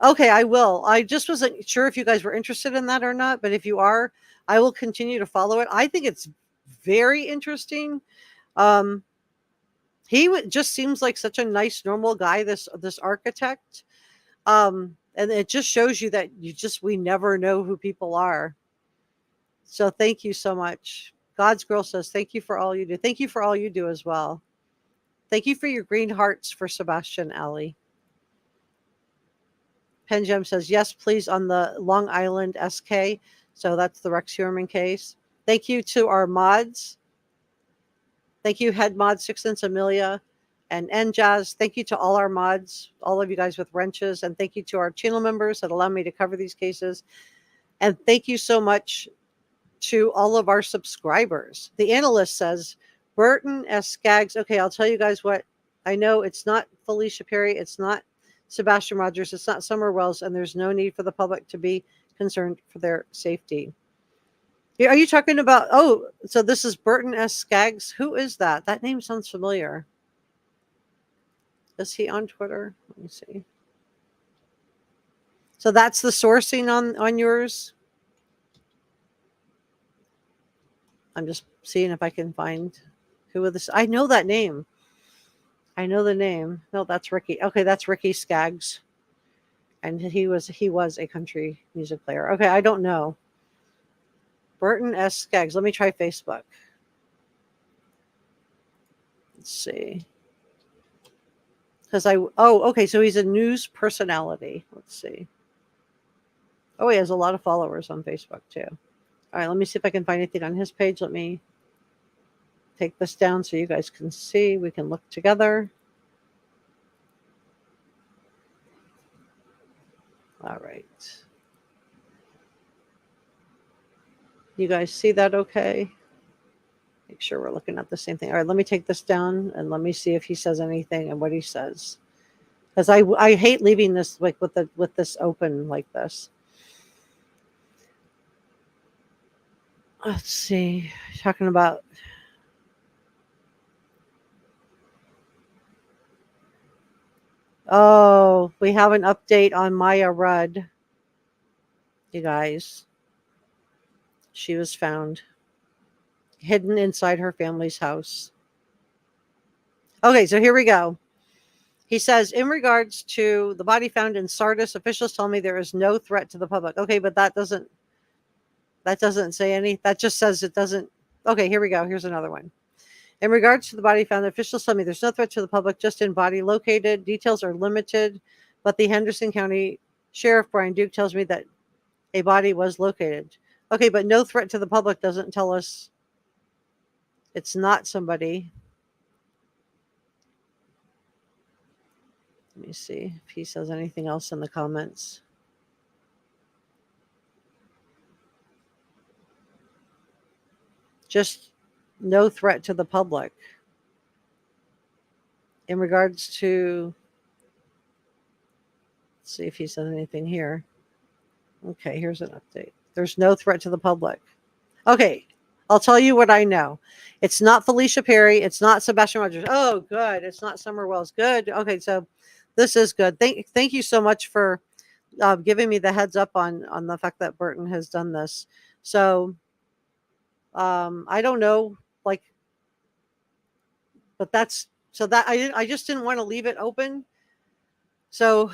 Okay, I will. I just wasn't sure if you guys were interested in that or not, but if you are, I will continue to follow it. I think it's very interesting. He just seems like such a nice, normal guy, this architect. And it just shows you that we never know who people are. So thank you so much. God's Girl says, thank you for all you do. Thank you for all you do as well. Thank you for your green hearts for Sebastian, Alley. Penjam says, yes, please, on the Long Island SK. So that's the Rex Heuermann case. Thank you to our mods. Thank you, Head Mod 6 and Amelia and Njaz. Thank you to all our mods, all of you guys with wrenches. And thank you to our channel members that allow me to cover these cases. And thank you so much to all of our subscribers. The analyst says, Burton S. Skaggs. Okay, I'll tell you guys what. I know it's not Felicia Perry. It's not Sebastian Rogers. It's not Summer Wells. And there's no need for the public to be concerned for their safety. Are you talking about, so this is Burton S. Skaggs? Who is that? That name sounds familiar. Is he on Twitter? Let me see. So that's the sourcing on yours? I'm just seeing if I can find who this. I know that name. I know the name. No, that's Ricky. Okay, that's Ricky Skaggs. And he was a country music player. Okay, I don't know. Burton S. Skaggs. Let me try Facebook. Let's see. Okay, so he's a news personality. Let's see. Oh, he has a lot of followers on Facebook too. All right, let me see if I can find anything on his page. Let me take this down so you guys can see. We can look together. All right. You guys see that okay? Make sure we're looking at the same thing. All right, let me take this down and let me see if he says anything and what he says. Because I hate leaving this like with this open like this. Let's see. Talking about we have an update on Maya Rudd. You guys. She was found hidden inside her family's house. Okay, so here we go. He says, in regards to the body found in Sardis, officials tell me there is no threat to the public. Okay, but that doesn't say any. That just says it doesn't. Okay, here we go. Here's another one. In regards to the body found, officials tell me there's no threat to the public, just in body located. Details are limited, but the Henderson County Sheriff Brian Duke tells me that a body was located. Okay, but no threat to the public doesn't tell us It's not somebody. Let me see if he says anything else in the comments. Just no threat to the public. In regards to, let's see if he says anything here. Okay, here's an update. There's no threat to the public. Okay, I'll tell you what I know. It's not Felicia Perry. It's not Sebastian Rogers. Oh, good. It's not Summer Wells. Good. Okay, so this is good. Thank you so much for giving me the heads up on the fact that Burton has done this. So I don't know, like, but that's so that I just didn't want to leave it open. So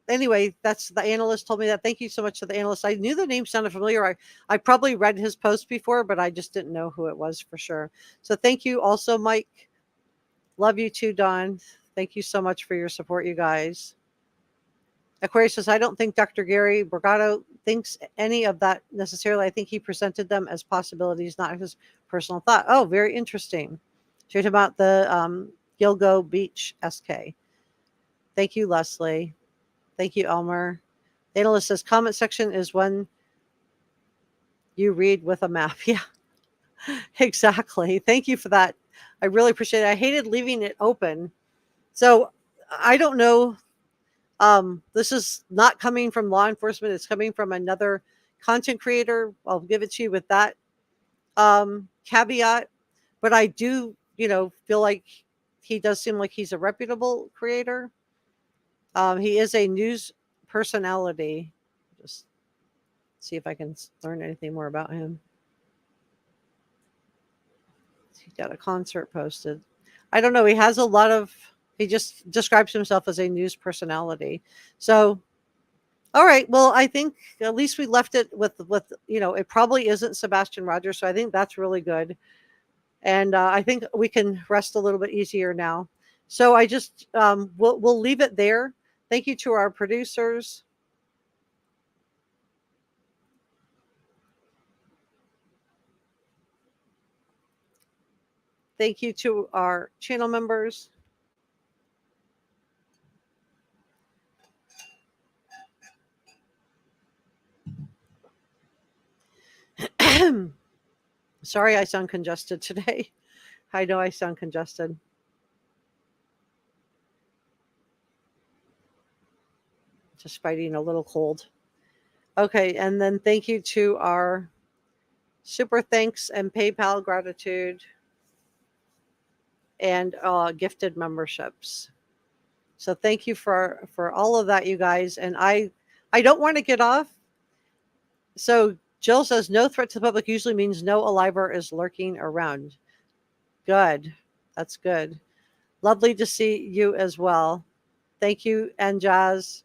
anyway, that's the analyst told me that. Thank you so much to the analyst. I knew the name sounded familiar. I probably read his post before, but I just didn't know who it was for sure. So thank you also, Mike. Love you too, Don. Thank you so much for your support, you guys. Aquarius says, I don't think Dr. Gary Borgato thinks any of that necessarily. I think he presented them as possibilities, not his personal thought. Oh, very interesting. Talking about the Gilgo Beach SK. Thank you, Leslie. Thank you, Elmer. The analyst says, comment section is when you read with a map. Yeah, exactly. Thank you for that. I really appreciate it. I hated leaving it open. So I don't know. This is not coming from law enforcement. It's coming from another content creator. I'll give it to you with that caveat. But I do, feel like he does seem like he's a reputable creator. He is a news personality. Just see if I can learn anything more about him. He got a concert posted. I don't know. He has a lot of, he just describes himself as a news personality. So, all right. Well, I think at least we left it with, it probably isn't Sebastian Rogers. So I think that's really good. And I think we can rest a little bit easier now. So I just, we'll leave it there. Thank you to our producers. Thank you to our channel members. Sorry, I sound congested today. I know I sound congested. Just fighting a little cold. Okay, and then thank you to our super thanks and PayPal gratitude and gifted memberships. So thank you for all of that, you guys. And I don't want to get off. So Jill says no threat to the public usually means no aliver is lurking around. Good. That's good. Lovely to see you as well. Thank you, and Jazz.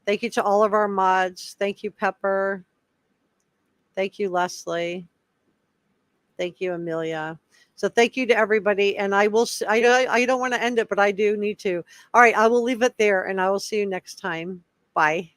Thank you to all of our mods. Thank you, Pepper. Thank you, Leslie. Thank you, Amelia. So thank you to everybody. And I don't want to end it, but I do need to. All right, I will leave it there, and I will see you next time. Bye.